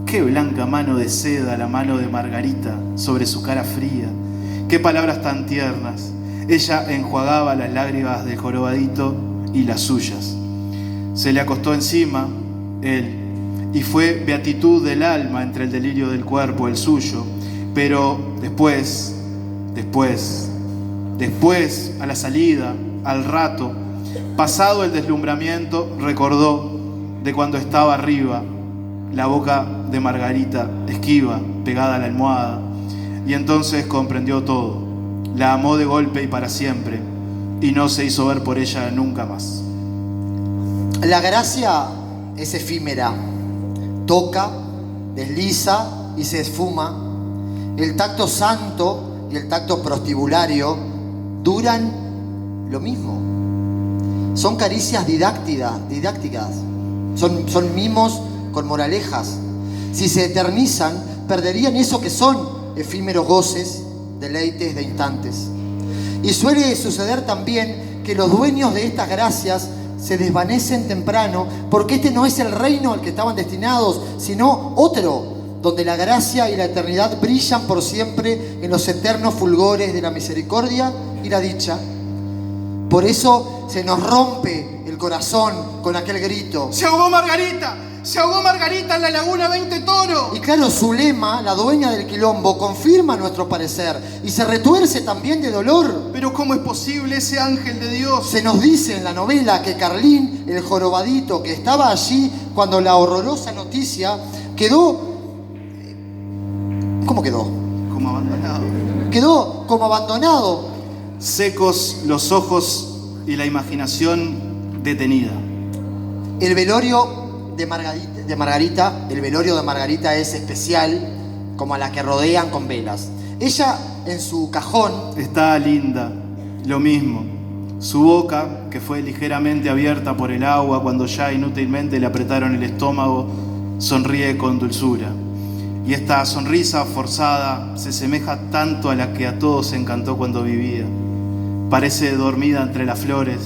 [SPEAKER 1] Qué blanca mano de seda, la mano de Margarita sobre su cara fría. Qué palabras tan tiernas. Ella enjuagaba las lágrimas del jorobadito y las suyas. Se le acostó encima, él, y fue beatitud del alma entre el delirio del cuerpo, el suyo. Pero después, a la salida, al rato, pasado el deslumbramiento, recordó de cuando estaba arriba, la boca de Margarita esquiva, pegada a la almohada, y entonces comprendió todo. La amó de golpe y para siempre, y no se hizo ver por ella nunca más.
[SPEAKER 2] La gracia es efímera, toca, desliza y se esfuma. El tacto santo y el tacto prostibulario duran lo mismo. Son caricias didácticas, son mimos con moralejas. Si se eternizan, perderían eso que son efímeros goces, deleites de instantes. Y suele suceder también que los dueños de estas gracias se desvanecen temprano, porque este no es el reino al que estaban destinados, sino otro, donde la gracia y la eternidad brillan por siempre en los eternos fulgores de la misericordia y la dicha. Por eso se nos rompe el corazón con aquel grito:
[SPEAKER 1] ¡Se ahogó Margarita! ¡Se ahogó Margarita en la laguna 20 Toro!
[SPEAKER 2] Y claro, Zulema, la dueña del quilombo, confirma nuestro parecer y se retuerce también de dolor.
[SPEAKER 1] Pero ¿cómo es posible ese ángel de Dios?
[SPEAKER 2] Se nos dice en la novela que Carlín, el jorobadito que estaba allí cuando la horrorosa noticia, quedó... ¿Cómo quedó?
[SPEAKER 1] Como abandonado.
[SPEAKER 2] Quedó como abandonado.
[SPEAKER 1] Secos los ojos y la imaginación detenida.
[SPEAKER 2] El velorio de Margarita, el velorio de Margarita es especial, como a la que rodean con velas. Ella en su cajón
[SPEAKER 1] está linda, lo mismo. Su boca, que fue ligeramente abierta por el agua cuando ya inútilmente le apretaron el estómago, sonríe con dulzura. Y esta sonrisa forzada se asemeja tanto a la que a todos encantó cuando vivía. Parece dormida entre las flores,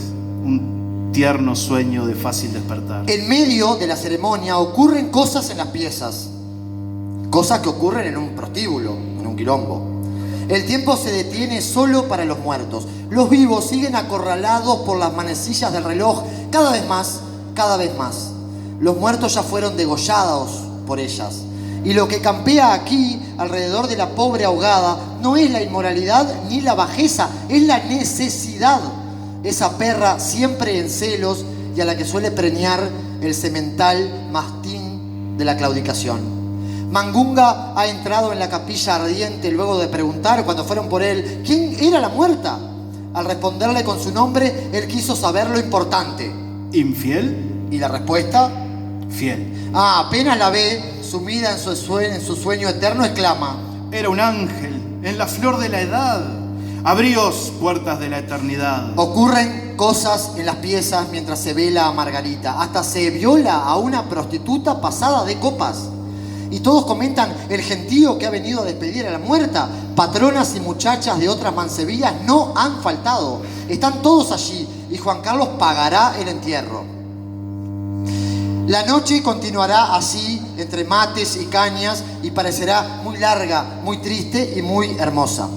[SPEAKER 1] un tierno sueño de fácil despertar.
[SPEAKER 2] En medio de la ceremonia ocurren cosas en las piezas, cosas que ocurren en un prostíbulo, en un quilombo. El tiempo se detiene solo para los muertos. Los vivos siguen acorralados por las manecillas del reloj, cada vez más. Los muertos ya fueron degollados por ellas. Y lo que campea aquí, alrededor de la pobre ahogada, no es la inmoralidad ni la bajeza, es la necesidad. Esa perra siempre en celos y a la que suele preñar el semental mastín de la claudicación. Mangunga ha entrado en la capilla ardiente luego de preguntar, cuando fueron por él, ¿quién era la muerta? Al responderle con su nombre, él quiso saber lo importante.
[SPEAKER 1] ¿Infiel?
[SPEAKER 2] ¿Y la respuesta?
[SPEAKER 1] Fiel.
[SPEAKER 2] Apenas la ve, sumida en su sueño eterno, exclama:
[SPEAKER 1] era un ángel, en la flor de la edad. Abríos, puertas de la eternidad.
[SPEAKER 2] Ocurren cosas en las piezas mientras se vela a Margarita. Hasta se viola a una prostituta pasada de copas. Y todos comentan el gentío que ha venido a despedir a la muerta. Patronas y muchachas de otras mansevillas no han faltado. Están todos allí y Juan Carlos pagará el entierro. La noche continuará así, entre mates y cañas, y parecerá muy larga, muy triste y muy hermosa.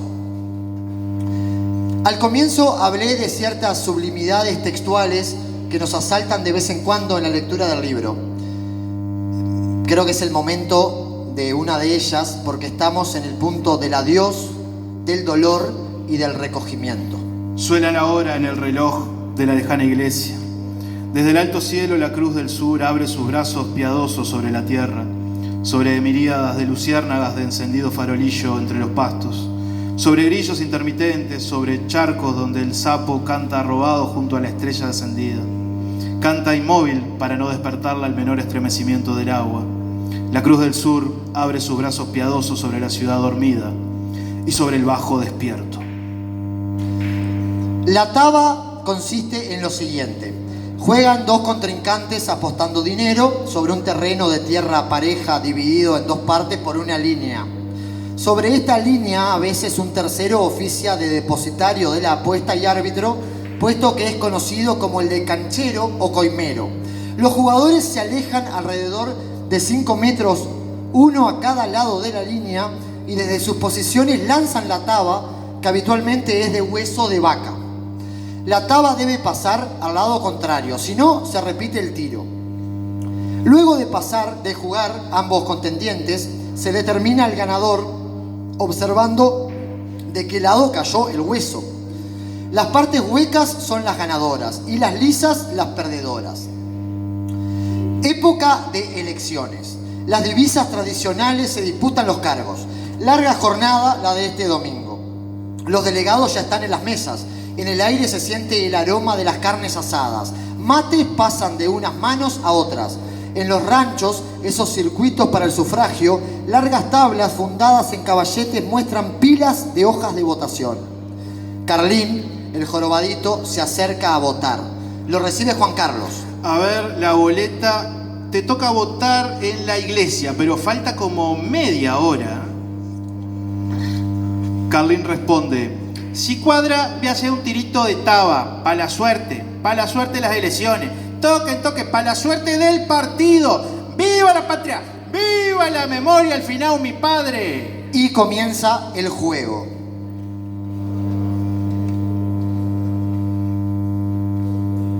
[SPEAKER 2] Al comienzo hablé de ciertas sublimidades textuales que nos asaltan de vez en cuando en la lectura del libro. Creo que es el momento de una de ellas, porque estamos en el punto del adiós, del dolor y del recogimiento.
[SPEAKER 1] Suena la hora en el reloj de la lejana iglesia. Desde el alto cielo la cruz del sur abre sus brazos piadosos sobre la tierra, sobre miríadas de luciérnagas de encendido farolillo entre los pastos, sobre grillos intermitentes, sobre charcos donde el sapo canta robado junto a la estrella descendida. Canta inmóvil para no despertarla al menor estremecimiento del agua. La cruz del sur abre sus brazos piadosos sobre la ciudad dormida y sobre el bajo despierto.
[SPEAKER 2] La taba consiste en lo siguiente. Juegan dos contrincantes apostando dinero sobre un terreno de tierra pareja dividido en dos partes por una línea. Sobre esta línea a veces un tercero oficia de depositario de la apuesta y árbitro, puesto que es conocido como el de canchero o coimero. Los jugadores se alejan alrededor de 5 metros, uno a cada lado de la línea, y desde sus posiciones lanzan la taba, que habitualmente es de hueso de vaca. La taba debe pasar al lado contrario, si no, se repite el tiro. Luego de jugar ambos contendientes, se determina el ganador observando de qué lado cayó el hueso. Las partes huecas son las ganadoras y las lisas las perdedoras. Época de elecciones. Las divisas tradicionales se disputan los cargos. Larga jornada la de este domingo. Los delegados ya están en las mesas. En el aire se siente el aroma de las carnes asadas. Mates pasan de unas manos a otras. En los ranchos, esos circuitos para el sufragio, largas tablas fundadas en caballetes muestran pilas de hojas de votación. Carlín, el jorobadito, se acerca a votar. Lo recibe Juan Carlos.
[SPEAKER 1] A ver, la boleta, te toca votar en la iglesia, pero falta como media hora. Carlín responde: si cuadra, voy a hacer un tirito de taba, pa' la suerte las elecciones. Toquen, pa' la suerte del partido. ¡Viva la patria! ¡Viva la memoria al final, mi padre!
[SPEAKER 2] Y comienza el juego.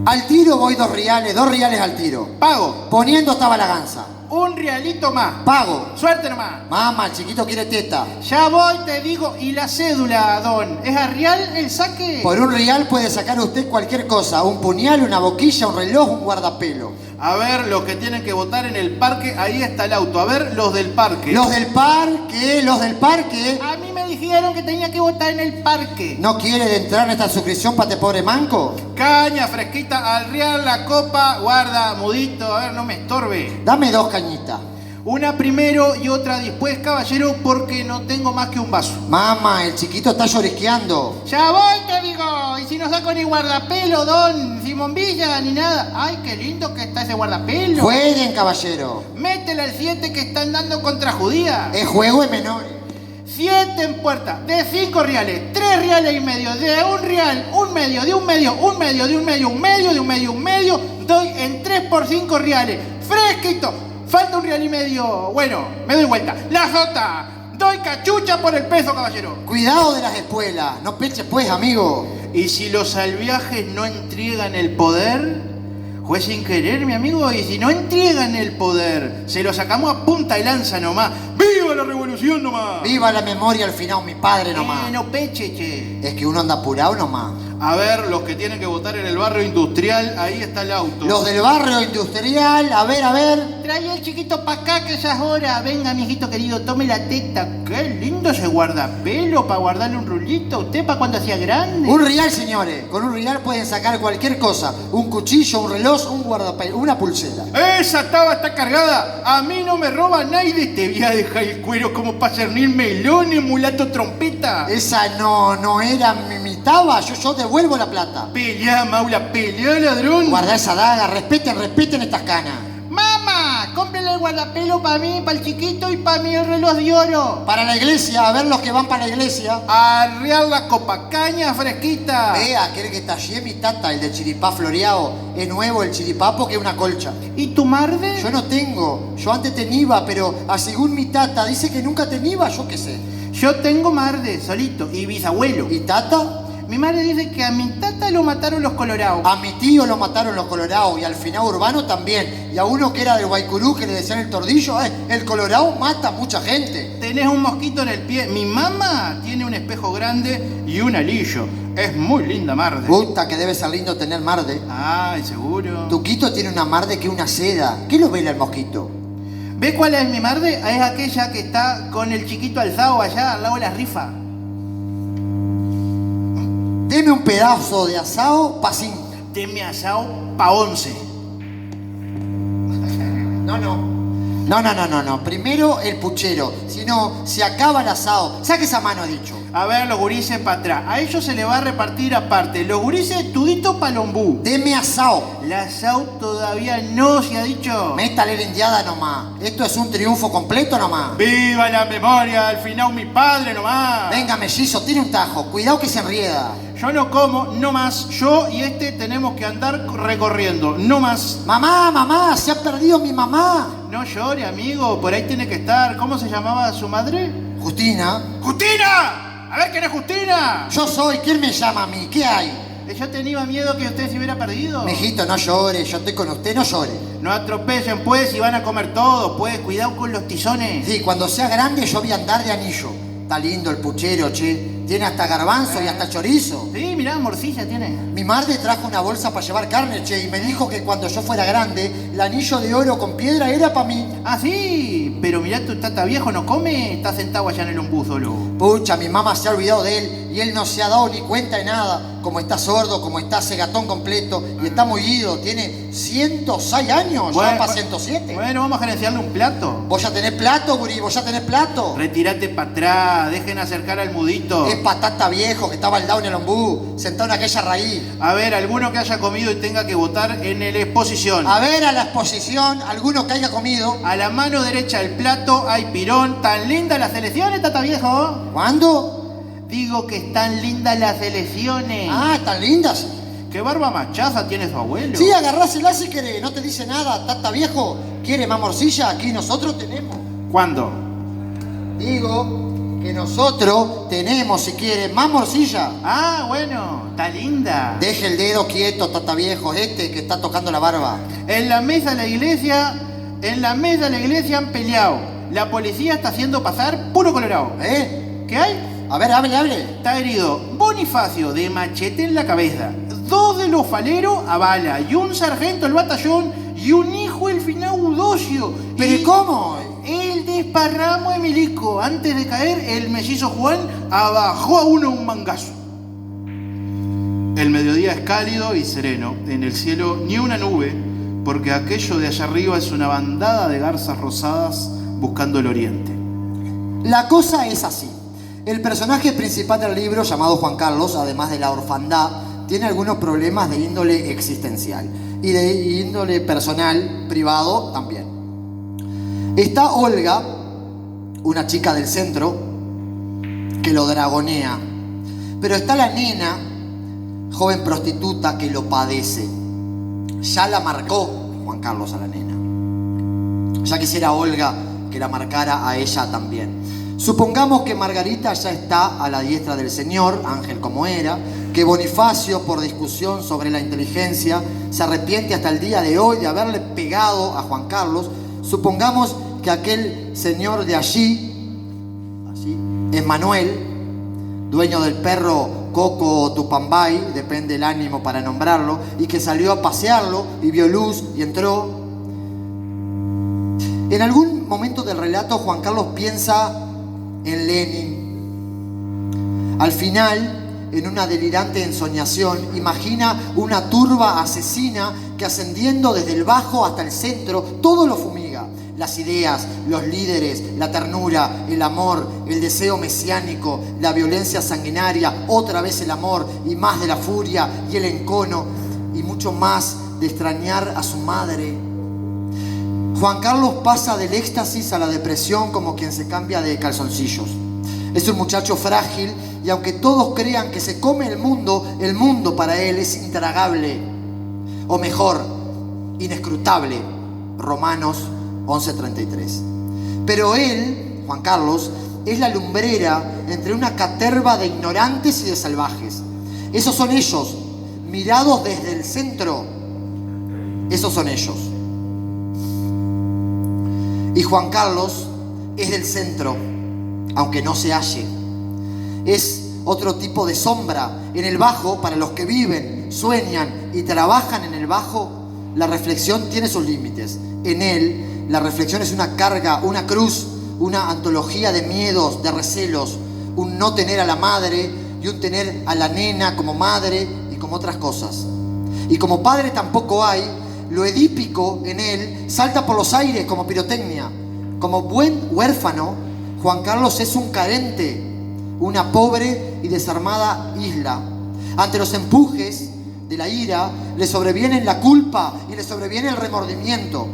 [SPEAKER 2] Al tiro voy 2 reales al tiro.
[SPEAKER 1] Pago.
[SPEAKER 2] Poniendo estaba la ganza.
[SPEAKER 1] Un realito más.
[SPEAKER 2] Pago.
[SPEAKER 1] Suerte nomás.
[SPEAKER 2] Mamá, el chiquito quiere teta.
[SPEAKER 1] Ya voy, te digo. ¿Y la cédula, don? ¿Es a real el saque?
[SPEAKER 2] Por un real puede sacar usted cualquier cosa. Un puñal, una boquilla, un reloj, un guardapelo.
[SPEAKER 1] A ver, los que tienen que votar en el parque, ahí está el auto. A ver, los del parque.
[SPEAKER 2] Los del parque.
[SPEAKER 1] A mí me dijeron que tenía que votar en el parque.
[SPEAKER 2] ¿No quiere entrar en esta suscripción para este pobre manco?
[SPEAKER 1] Caña fresquita, al real la copa, guarda, mudito, a ver, no me estorbe.
[SPEAKER 2] Dame 2 cañitas.
[SPEAKER 1] Una primero y otra después, caballero, porque no tengo más que un vaso.
[SPEAKER 2] Mamá, el chiquito está llorisqueando.
[SPEAKER 1] Ya voy, te digo. Y si no saco ni guardapelo, don, sin bombilla ni nada. Ay, qué lindo que está ese guardapelo.
[SPEAKER 2] Jueguen, caballero.
[SPEAKER 1] Métele al 7 que están dando contra Judía.
[SPEAKER 2] Es juego de menores.
[SPEAKER 1] 7 en puerta, de 5 reales, 3 reales y medio, de un real, un medio, de un medio, un medio, de un medio, un medio, de un medio, un medio, doy en 3 por 5 reales. Fresquito. Falta un real y medio. Bueno, me doy vuelta. La sota. Doy cachucha por el peso, caballero.
[SPEAKER 2] Cuidado de las espuelas. No peches pues, amigo.
[SPEAKER 1] ¿Y si los salviajes no entregan el poder? Fue sin querer, mi amigo. Y si no entregan el poder, se lo sacamos a punta de lanza nomás. ¡Viva la revolución nomás!
[SPEAKER 2] Viva la memoria al final, mi padre nomás.
[SPEAKER 1] No peche, che.
[SPEAKER 2] Es que uno anda apurado nomás.
[SPEAKER 1] A ver, los que tienen que votar en el barrio industrial, ahí está el auto.
[SPEAKER 2] Los del barrio industrial, a ver.
[SPEAKER 1] Trae al chiquito pa' acá que ya es hora. Venga, mijito querido, tome la teta. Qué lindo se guarda pelo para guardarle un rulito a usted para cuando hacía grande.
[SPEAKER 2] Un real, señores. Con un real pueden sacar cualquier cosa. Un cuchillo, un reloj, un guardapelo, una pulsera.
[SPEAKER 1] Esa taba está cargada. A mí no me roba nadie. Te voy a dejar el cuero como para cernir melones, mulato trompeta.
[SPEAKER 2] Esa no era mi taba. Yo devuelvo la plata.
[SPEAKER 1] Pelea, Maula, pelea, ladrón.
[SPEAKER 2] Guarda esa daga. Respeten estas canas.
[SPEAKER 1] ¡Mamá! Cómprele el guardapelo para mí, para el chiquito y para mí el reloj de oro.
[SPEAKER 2] Para la iglesia, a ver los que van para la iglesia.
[SPEAKER 1] Arrear la copa, caña fresquita.
[SPEAKER 2] Vea, quiere que tallé mi tata, el de chiripá floreado. Es nuevo el chiripá porque es una colcha.
[SPEAKER 1] ¿Y tu marde?
[SPEAKER 2] Yo no tengo. Yo antes tenía, pero según mi tata, dice que nunca tenía, yo qué sé.
[SPEAKER 1] Yo tengo marde, solito, y bisabuelo.
[SPEAKER 2] ¿Y tata?
[SPEAKER 3] Mi madre dice que a mi tata lo mataron los colorados.
[SPEAKER 2] A mi tío lo mataron los colorados y al final Urbano también. Y a uno que era del Guaycurú, que le decían el tordillo, el colorado mata a mucha gente.
[SPEAKER 3] Tenés un mosquito en el pie. Mi mamá tiene un espejo grande y un alillo. Es muy linda Marde.
[SPEAKER 2] Puta, que debe ser lindo tener marde.
[SPEAKER 3] Ay, seguro.
[SPEAKER 2] Tuquito tiene una marde que una seda. ¿Qué lo vela el mosquito?
[SPEAKER 3] ¿Ves cuál es mi Marde? Es aquella que está con el chiquito alzado allá al lado de la rifa.
[SPEAKER 2] Deme un pedazo de asado pa' 5.
[SPEAKER 3] Deme asado pa' 11.
[SPEAKER 2] No. Primero el puchero. Si no, se acaba el asado. Saque esa mano, dicho.
[SPEAKER 3] A ver, los gurises para atrás. A ellos se les va a repartir aparte. Los gurises tudito palombú.
[SPEAKER 2] Deme asado.
[SPEAKER 3] La asado todavía no se ha dicho.
[SPEAKER 2] Métale la indiada nomás. Esto es un triunfo completo nomás.
[SPEAKER 3] ¡Viva la memoria! Al final mi padre nomás.
[SPEAKER 2] Venga, mellizo, tiene un tajo. Cuidado que se enrieda.
[SPEAKER 3] Yo no como, no más. Yo y este tenemos que andar recorriendo. No más.
[SPEAKER 2] Mamá, se ha perdido mi mamá.
[SPEAKER 3] No llore, amigo. Por ahí tiene que estar. ¿Cómo se llamaba su madre?
[SPEAKER 2] Justina.
[SPEAKER 3] ¡Justina! A ver, ¿quién es Justina?
[SPEAKER 2] Yo soy. ¿Quién me llama a mí? ¿Qué hay?
[SPEAKER 3] Yo tenía miedo que usted se hubiera perdido.
[SPEAKER 2] Mijito, no llore. Yo estoy con usted, no llore.
[SPEAKER 3] No atropellen, pues, y van a comer todos, pues. Cuidado con los tizones.
[SPEAKER 2] Sí, cuando sea grande yo voy a andar de anillo. Está lindo el puchero, che. Tiene hasta garbanzo y hasta chorizo.
[SPEAKER 3] Sí, mirá, morcilla tiene.
[SPEAKER 2] Mi madre trajo una bolsa para llevar carne, che, y me dijo que cuando yo fuera grande, el anillo de oro con piedra era para mí.
[SPEAKER 3] Ah, sí, pero mirá, tu tata viejo no come, está sentado allá en el ombú solo.
[SPEAKER 2] Pucha, mi mamá se ha olvidado de él y él no se ha dado ni cuenta de nada. Como está sordo, como está cegatón completo y está muy ido. Tiene 106 años, ya para 107.
[SPEAKER 3] Bueno, vamos a gerenciarle un plato.
[SPEAKER 2] ¿Vos ya tenés plato, gurí? ¿Vos ya tenés plato?
[SPEAKER 3] Retirate para atrás, dejen acercar al mudito.
[SPEAKER 2] Es patata viejo que estaba al lado en el ombú, sentado en aquella raíz.
[SPEAKER 3] A ver, alguno que haya comido y tenga que votar en la exposición.
[SPEAKER 2] A ver, a la exposición, alguno que haya comido.
[SPEAKER 3] A la mano derecha del plato hay pirón. ¿Tan lindas las elecciones, tata viejo?
[SPEAKER 2] ¿Cuándo?
[SPEAKER 3] Digo que están lindas las elecciones.
[SPEAKER 2] Ah, tan lindas.
[SPEAKER 3] ¿Qué barba machaza tiene su abuelo?
[SPEAKER 2] Sí, agarrásela si querés, no te dice nada. Tata viejo, ¿quiere más morcilla? Aquí nosotros tenemos.
[SPEAKER 3] ¿Cuándo?
[SPEAKER 2] Digo que nosotros tenemos, si quiere, más morcilla.
[SPEAKER 3] Ah, bueno, está linda.
[SPEAKER 2] Deje el dedo quieto, tata viejo, este que está tocando la barba.
[SPEAKER 3] En la mesa de la iglesia han peleado. La policía está haciendo pasar puro colorado. ¿Qué hay?
[SPEAKER 2] A ver, hable.
[SPEAKER 3] Está herido Bonifacio de machete en la cabeza, 2 de los faleros a bala y un sargento del batallón y un hijo el finado Eudocio.
[SPEAKER 2] ¿Pero cómo?
[SPEAKER 3] El desparramo de milico. Antes de caer, el mellizo Juan abajó a uno un mangazo. El mediodía es cálido y sereno. En el cielo ni una nube, porque aquello de allá arriba es una bandada de garzas rosadas buscando el oriente.
[SPEAKER 2] La cosa es así. El personaje principal del libro, llamado Juan Carlos, además de la orfandad, tiene algunos problemas de índole existencial y de índole personal, privado también. Está Olga, una chica del centro, que lo dragonea. Pero está la nena, joven prostituta, que lo padece. Ya la marcó Juan Carlos a la nena. Ya quisiera Olga que la marcara a ella también. Supongamos que Margarita ya está a la diestra del Señor, ángel como era, que Bonifacio, por discusión sobre la inteligencia, se arrepiente hasta el día de hoy de haberle pegado a Juan Carlos. Supongamos que aquel señor de allí, es Manuel, dueño del perro Coco o Tupambay, depende el ánimo para nombrarlo, y que salió a pasearlo y vio luz y entró. En algún momento del relato Juan Carlos piensa en Lenin. Al final, en una delirante ensoñación, imagina una turba asesina que ascendiendo desde el bajo hasta el centro, todo lo fumiga. Las ideas, los líderes, la ternura, el amor, el deseo mesiánico, la violencia sanguinaria, otra vez el amor y más de la furia y el encono y mucho más de extrañar a su madre. Juan Carlos pasa del éxtasis a la depresión como quien se cambia de calzoncillos. Es un muchacho frágil y aunque todos crean que se come el mundo para él es intragable. O mejor, inescrutable. Romanos 11:33. Pero él, Juan Carlos, es la lumbrera entre una caterva de ignorantes y de salvajes. Esos son ellos, mirados desde el centro. Esos son ellos. Y Juan Carlos es del centro, aunque no se halle. Es otro tipo de sombra. En el bajo, para los que viven, sueñan y trabajan en el bajo, la reflexión tiene sus límites. En él, la reflexión es una carga, una cruz, una antología de miedos, de recelos, un no tener a la madre y un tener a la nena como madre y como otras cosas. Y como padre tampoco hay. Lo edípico en él salta por los aires como pirotecnia. Como buen huérfano, Juan Carlos es un carente, una pobre y desarmada isla. Ante los empujes de la ira, le sobreviene la culpa y le sobreviene el remordimiento.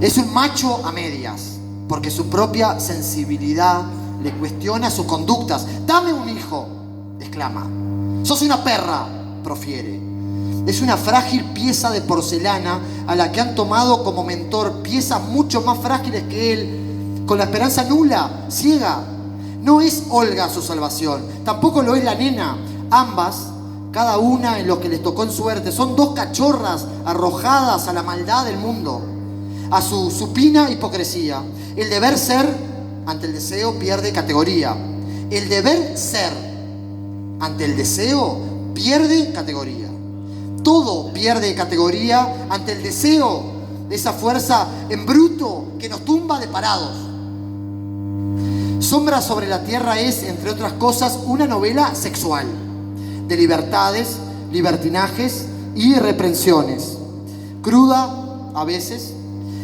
[SPEAKER 2] Es un macho a medias, porque su propia sensibilidad le cuestiona sus conductas. «Dame un hijo», exclama. «Sos una perra», profiere. Es una frágil pieza de porcelana a la que han tomado como mentor piezas mucho más frágiles que él, con la esperanza nula, ciega. No es Olga su salvación, tampoco lo es la nena. Ambas, cada una en lo que les tocó en suerte, son dos cachorras arrojadas a la maldad del mundo, a su supina hipocresía. El deber ser ante el deseo pierde categoría. El deber ser ante el deseo pierde categoría. Todo pierde categoría ante el deseo de esa fuerza en bruto que nos tumba de parados. Sombra sobre la Tierra es, entre otras cosas, una novela sexual, de libertades, libertinajes y reprensiones. Cruda, a veces.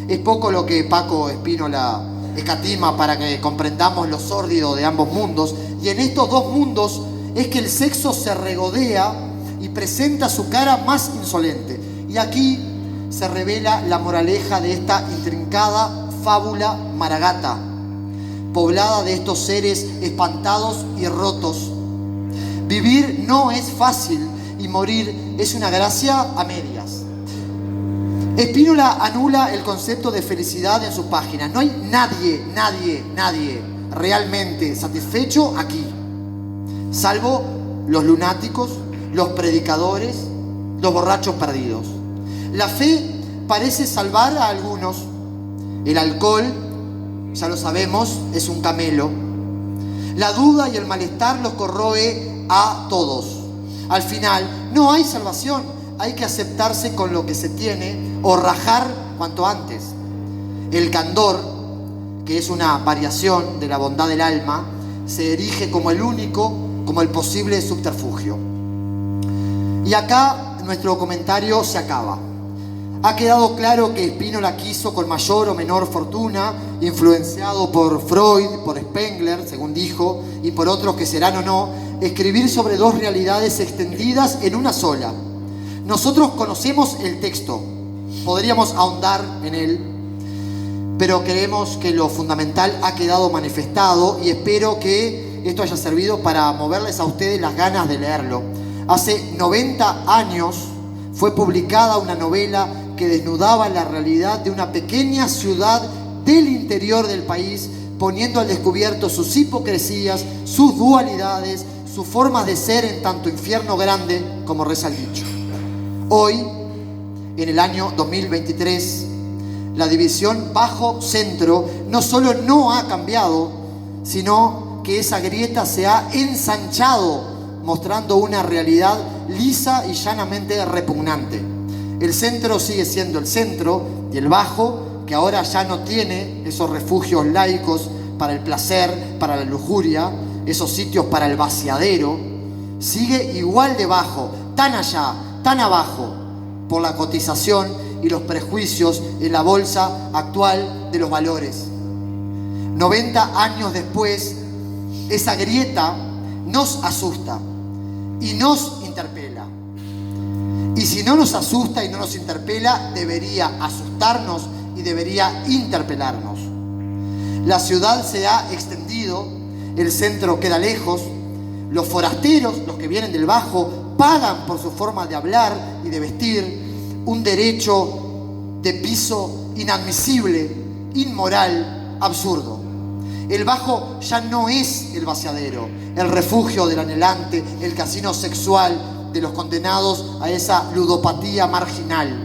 [SPEAKER 2] Es poco lo que Paco Espínola escatima para que comprendamos lo sórdido de ambos mundos. Y en estos dos mundos es que el sexo se regodea y presenta su cara más insolente. Y aquí se revela la moraleja de esta intrincada fábula maragata, poblada de estos seres espantados y rotos. Vivir no es fácil y morir es una gracia a medias. Espínola anula el concepto de felicidad en sus páginas. No hay nadie realmente satisfecho aquí, salvo los lunáticos, los predicadores, los borrachos perdidos. La fe parece salvar a algunos. El alcohol, ya lo sabemos, es un camelo. La duda y el malestar los corroe a todos. Al final, no hay salvación. Hay que aceptarse con lo que se tiene o rajar cuanto antes. El candor, que es una variación de la bondad del alma, se erige como el único, como el posible subterfugio. Y acá nuestro comentario se acaba. Ha quedado claro que Espínola quiso, con mayor o menor fortuna, influenciado por Freud, por Spengler, según dijo, y por otros que serán o no, escribir sobre dos realidades extendidas en una sola. Nosotros conocemos el texto, podríamos ahondar en él, pero creemos que lo fundamental ha quedado manifestado y espero que esto haya servido para moverles a ustedes las ganas de leerlo. Hace 90 años fue publicada una novela que desnudaba la realidad de una pequeña ciudad del interior del país, poniendo al descubierto sus hipocresías, sus dualidades, sus formas de ser en tanto infierno grande como reza el dicho. Hoy, en el año 2023, la división bajo-centro no solo no ha cambiado, sino que esa grieta se ha ensanchado, mostrando una realidad lisa y llanamente repugnante. El centro sigue siendo el centro y el bajo, que ahora ya no tiene esos refugios laicos para el placer, para la lujuria, esos sitios para el vaciadero, sigue igual de bajo, tan allá, tan abajo, por la cotización y los prejuicios en la bolsa actual de los valores. 90 años después, esa grieta nos asusta y nos interpela. Y si no nos asusta y no nos interpela, debería asustarnos y debería interpelarnos. La ciudad se ha extendido, el centro queda lejos, los forasteros, los que vienen del bajo, pagan por su forma de hablar y de vestir un derecho de piso inadmisible, inmoral, absurdo. El Bajo ya no es el vaciadero, el refugio del anhelante, el casino sexual de los condenados a esa ludopatía marginal.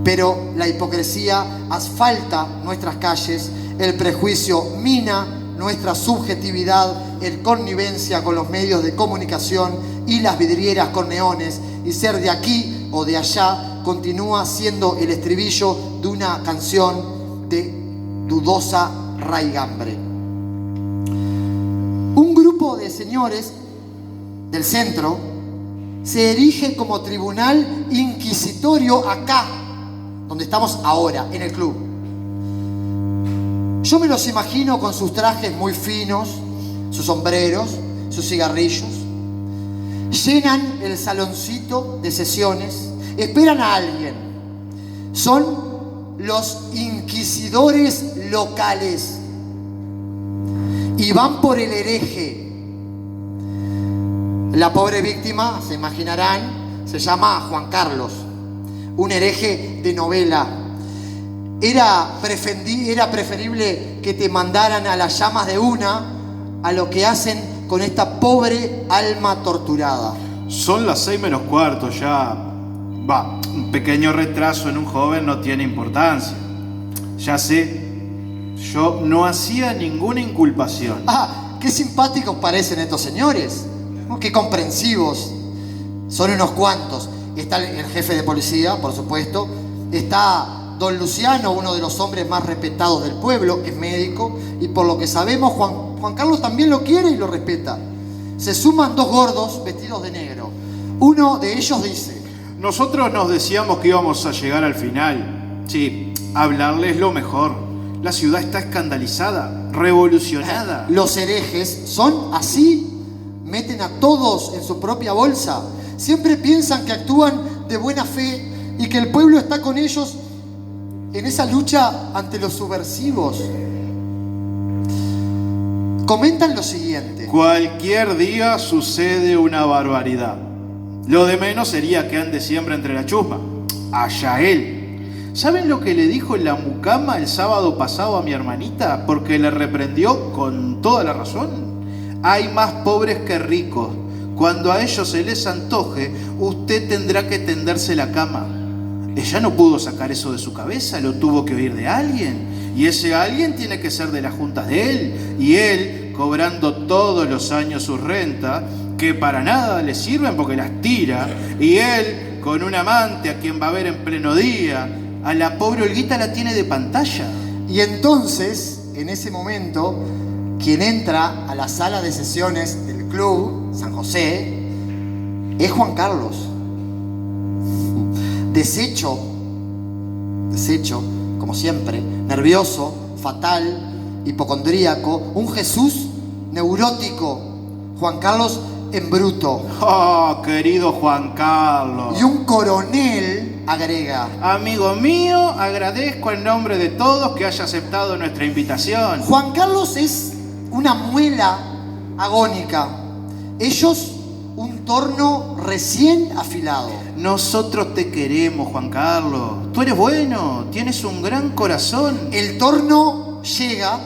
[SPEAKER 2] Pero la hipocresía asfalta nuestras calles, el prejuicio mina nuestra subjetividad en connivencia con los medios de comunicación y las vidrieras con neones, y ser de aquí o de allá continúa siendo el estribillo de una canción de dudosa raigambre. Un grupo de señores del centro se erige como tribunal inquisitorio acá, donde estamos ahora, en el club. Yo me los imagino con sus trajes muy finos, sus sombreros, sus cigarrillos. Llenan el saloncito de sesiones, esperan a alguien. Son los inquisidores locales y van por el hereje. La pobre víctima, se imaginarán, se llama Juan Carlos, un hereje de novela. Era preferible que te mandaran a las llamas de una a lo que hacen con esta pobre alma torturada.
[SPEAKER 1] Son las 6:15 ya. Un pequeño retraso en un joven no tiene importancia. Ya sé, yo no hacía ninguna inculpación.
[SPEAKER 2] Qué simpáticos parecen estos señores. Qué comprensivos. Son unos cuantos. Está el jefe de policía, por supuesto. Está don Luciano, uno de los hombres más respetados del pueblo, es médico. Y por lo que sabemos, Juan Carlos también lo quiere y lo respeta. Se suman dos gordos vestidos de negro. Uno de ellos dice:
[SPEAKER 1] nosotros nos decíamos que íbamos a llegar al final. Sí, hablarles lo mejor. La ciudad está escandalizada, revolucionada.
[SPEAKER 2] Los herejes son así. Meten a todos en su propia bolsa. Siempre piensan que actúan de buena fe y que el pueblo está con ellos en esa lucha ante los subversivos. Comentan lo siguiente:
[SPEAKER 1] cualquier día sucede una barbaridad. Lo de menos sería que ande siempre entre la chusma. Allá él. ¿Saben lo que le dijo la mucama el sábado pasado a mi hermanita? Porque le reprendió con toda la razón. Hay más pobres que ricos. Cuando a ellos se les antoje, usted tendrá que tenderse la cama. Ella no pudo sacar eso de su cabeza, lo tuvo que oír de alguien. Y ese alguien tiene que ser de las juntas de él. Y él, cobrando todos los años su renta, que para nada le sirven porque las tira, y él con un amante a quien va a ver en pleno día, a la pobre Olguita la tiene de pantalla.
[SPEAKER 2] Y entonces, en ese momento, quien entra a la sala de sesiones del club San José es Juan Carlos. Deshecho, como siempre, nervioso, fatal, hipocondríaco, un Jesús neurótico. Juan Carlos en bruto.
[SPEAKER 1] Oh, querido Juan Carlos.
[SPEAKER 2] Y un coronel agrega:
[SPEAKER 1] amigo mío, agradezco en nombre de todos que haya aceptado nuestra invitación.
[SPEAKER 2] Juan Carlos es una muela agónica. Ellos un torno recién afilado.
[SPEAKER 1] Nosotros te queremos, Juan Carlos. Tú eres bueno, tienes un gran corazón.
[SPEAKER 2] El torno llega,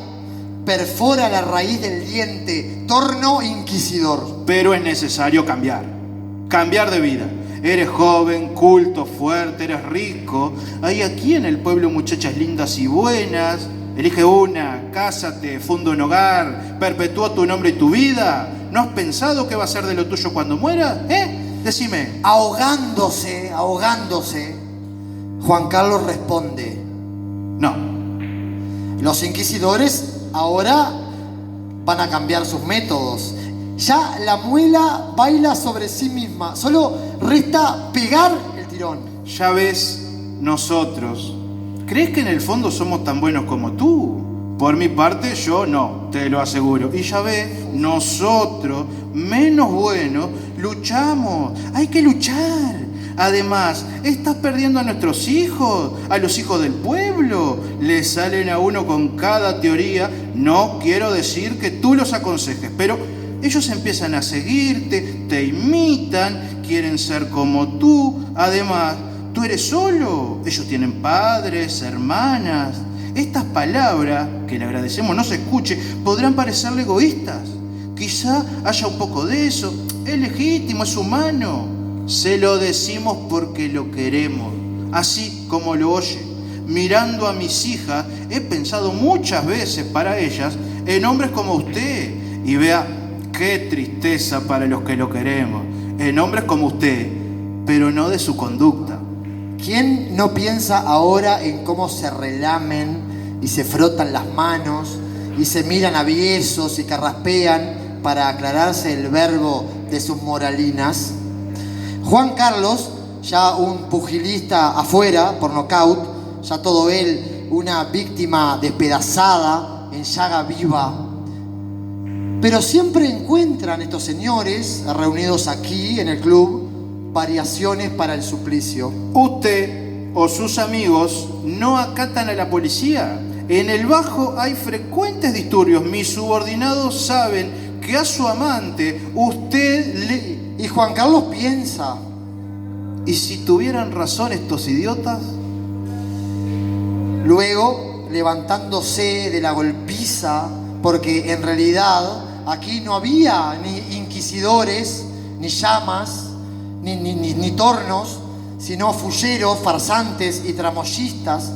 [SPEAKER 2] perfora la raíz del diente, torno inquisidor.
[SPEAKER 1] Pero es necesario cambiar de vida. Eres joven, culto, fuerte, eres rico. Hay aquí en el pueblo muchachas lindas y buenas. Elige una, cásate, funda un hogar, perpetúa tu nombre y tu vida. ¿No has pensado qué va a ser de lo tuyo cuando mueras? Decime.
[SPEAKER 2] Ahogándose, Juan Carlos responde:
[SPEAKER 1] no.
[SPEAKER 2] Los inquisidores ahora van a cambiar sus métodos. Ya la muela baila sobre sí misma. Solo resta pegar el tirón.
[SPEAKER 1] Ya ves, nosotros, ¿crees que en el fondo somos tan buenos como tú? Por mi parte, yo no, te lo aseguro. Y ya ves, nosotros, menos buenos, luchamos. Hay que luchar. Además, estás perdiendo a nuestros hijos, a los hijos del pueblo. Le salen a uno con cada teoría. No quiero decir que tú los aconsejes, pero ellos empiezan a seguirte, te imitan, quieren ser como tú. Además, tú eres solo. Ellos tienen padres, hermanas.
[SPEAKER 3] Estas palabras, que le agradecemos no se escuche, podrán parecerle egoístas. Quizá haya un poco de eso. Es legítimo, es humano. Se lo decimos porque lo queremos, así como lo oye. Mirando a mis hijas, he pensado muchas veces para ellas en hombres como usted. Y vea, qué tristeza para los que lo queremos. En hombres como usted, pero no de su conducta.
[SPEAKER 2] ¿Quién no piensa ahora en cómo se relamen y se frotan las manos y se miran aviesos y carraspean para aclararse el verbo de sus moralinas? Juan Carlos, ya un pugilista afuera por nocaut, ya todo él una víctima despedazada en llaga viva. Pero siempre encuentran estos señores reunidos aquí en el club variaciones para el suplicio.
[SPEAKER 3] Usted o sus amigos no acatan a la policía. En el Bajo hay frecuentes disturbios. Mis subordinados saben que a su amante usted le...
[SPEAKER 2] Y Juan Carlos piensa,
[SPEAKER 3] ¿y si tuvieran razón estos idiotas?
[SPEAKER 2] Luego, levantándose de la golpiza, porque en realidad aquí no había ni inquisidores, ni llamas, ni tornos, sino fulleros, farsantes y tramoyistas,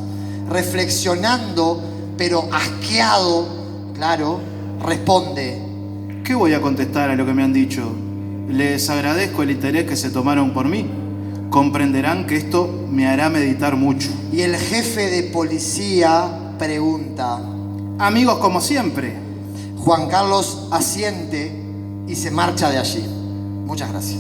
[SPEAKER 2] reflexionando, pero asqueado, claro, responde:
[SPEAKER 3] ¿qué voy a contestar a lo que me han dicho? Les agradezco el interés que se tomaron por mí. Comprenderán que esto me hará meditar mucho.
[SPEAKER 2] Y el jefe de policía pregunta:
[SPEAKER 3] Amigos como siempre.
[SPEAKER 2] Juan Carlos asiente y se marcha de allí. Muchas gracias.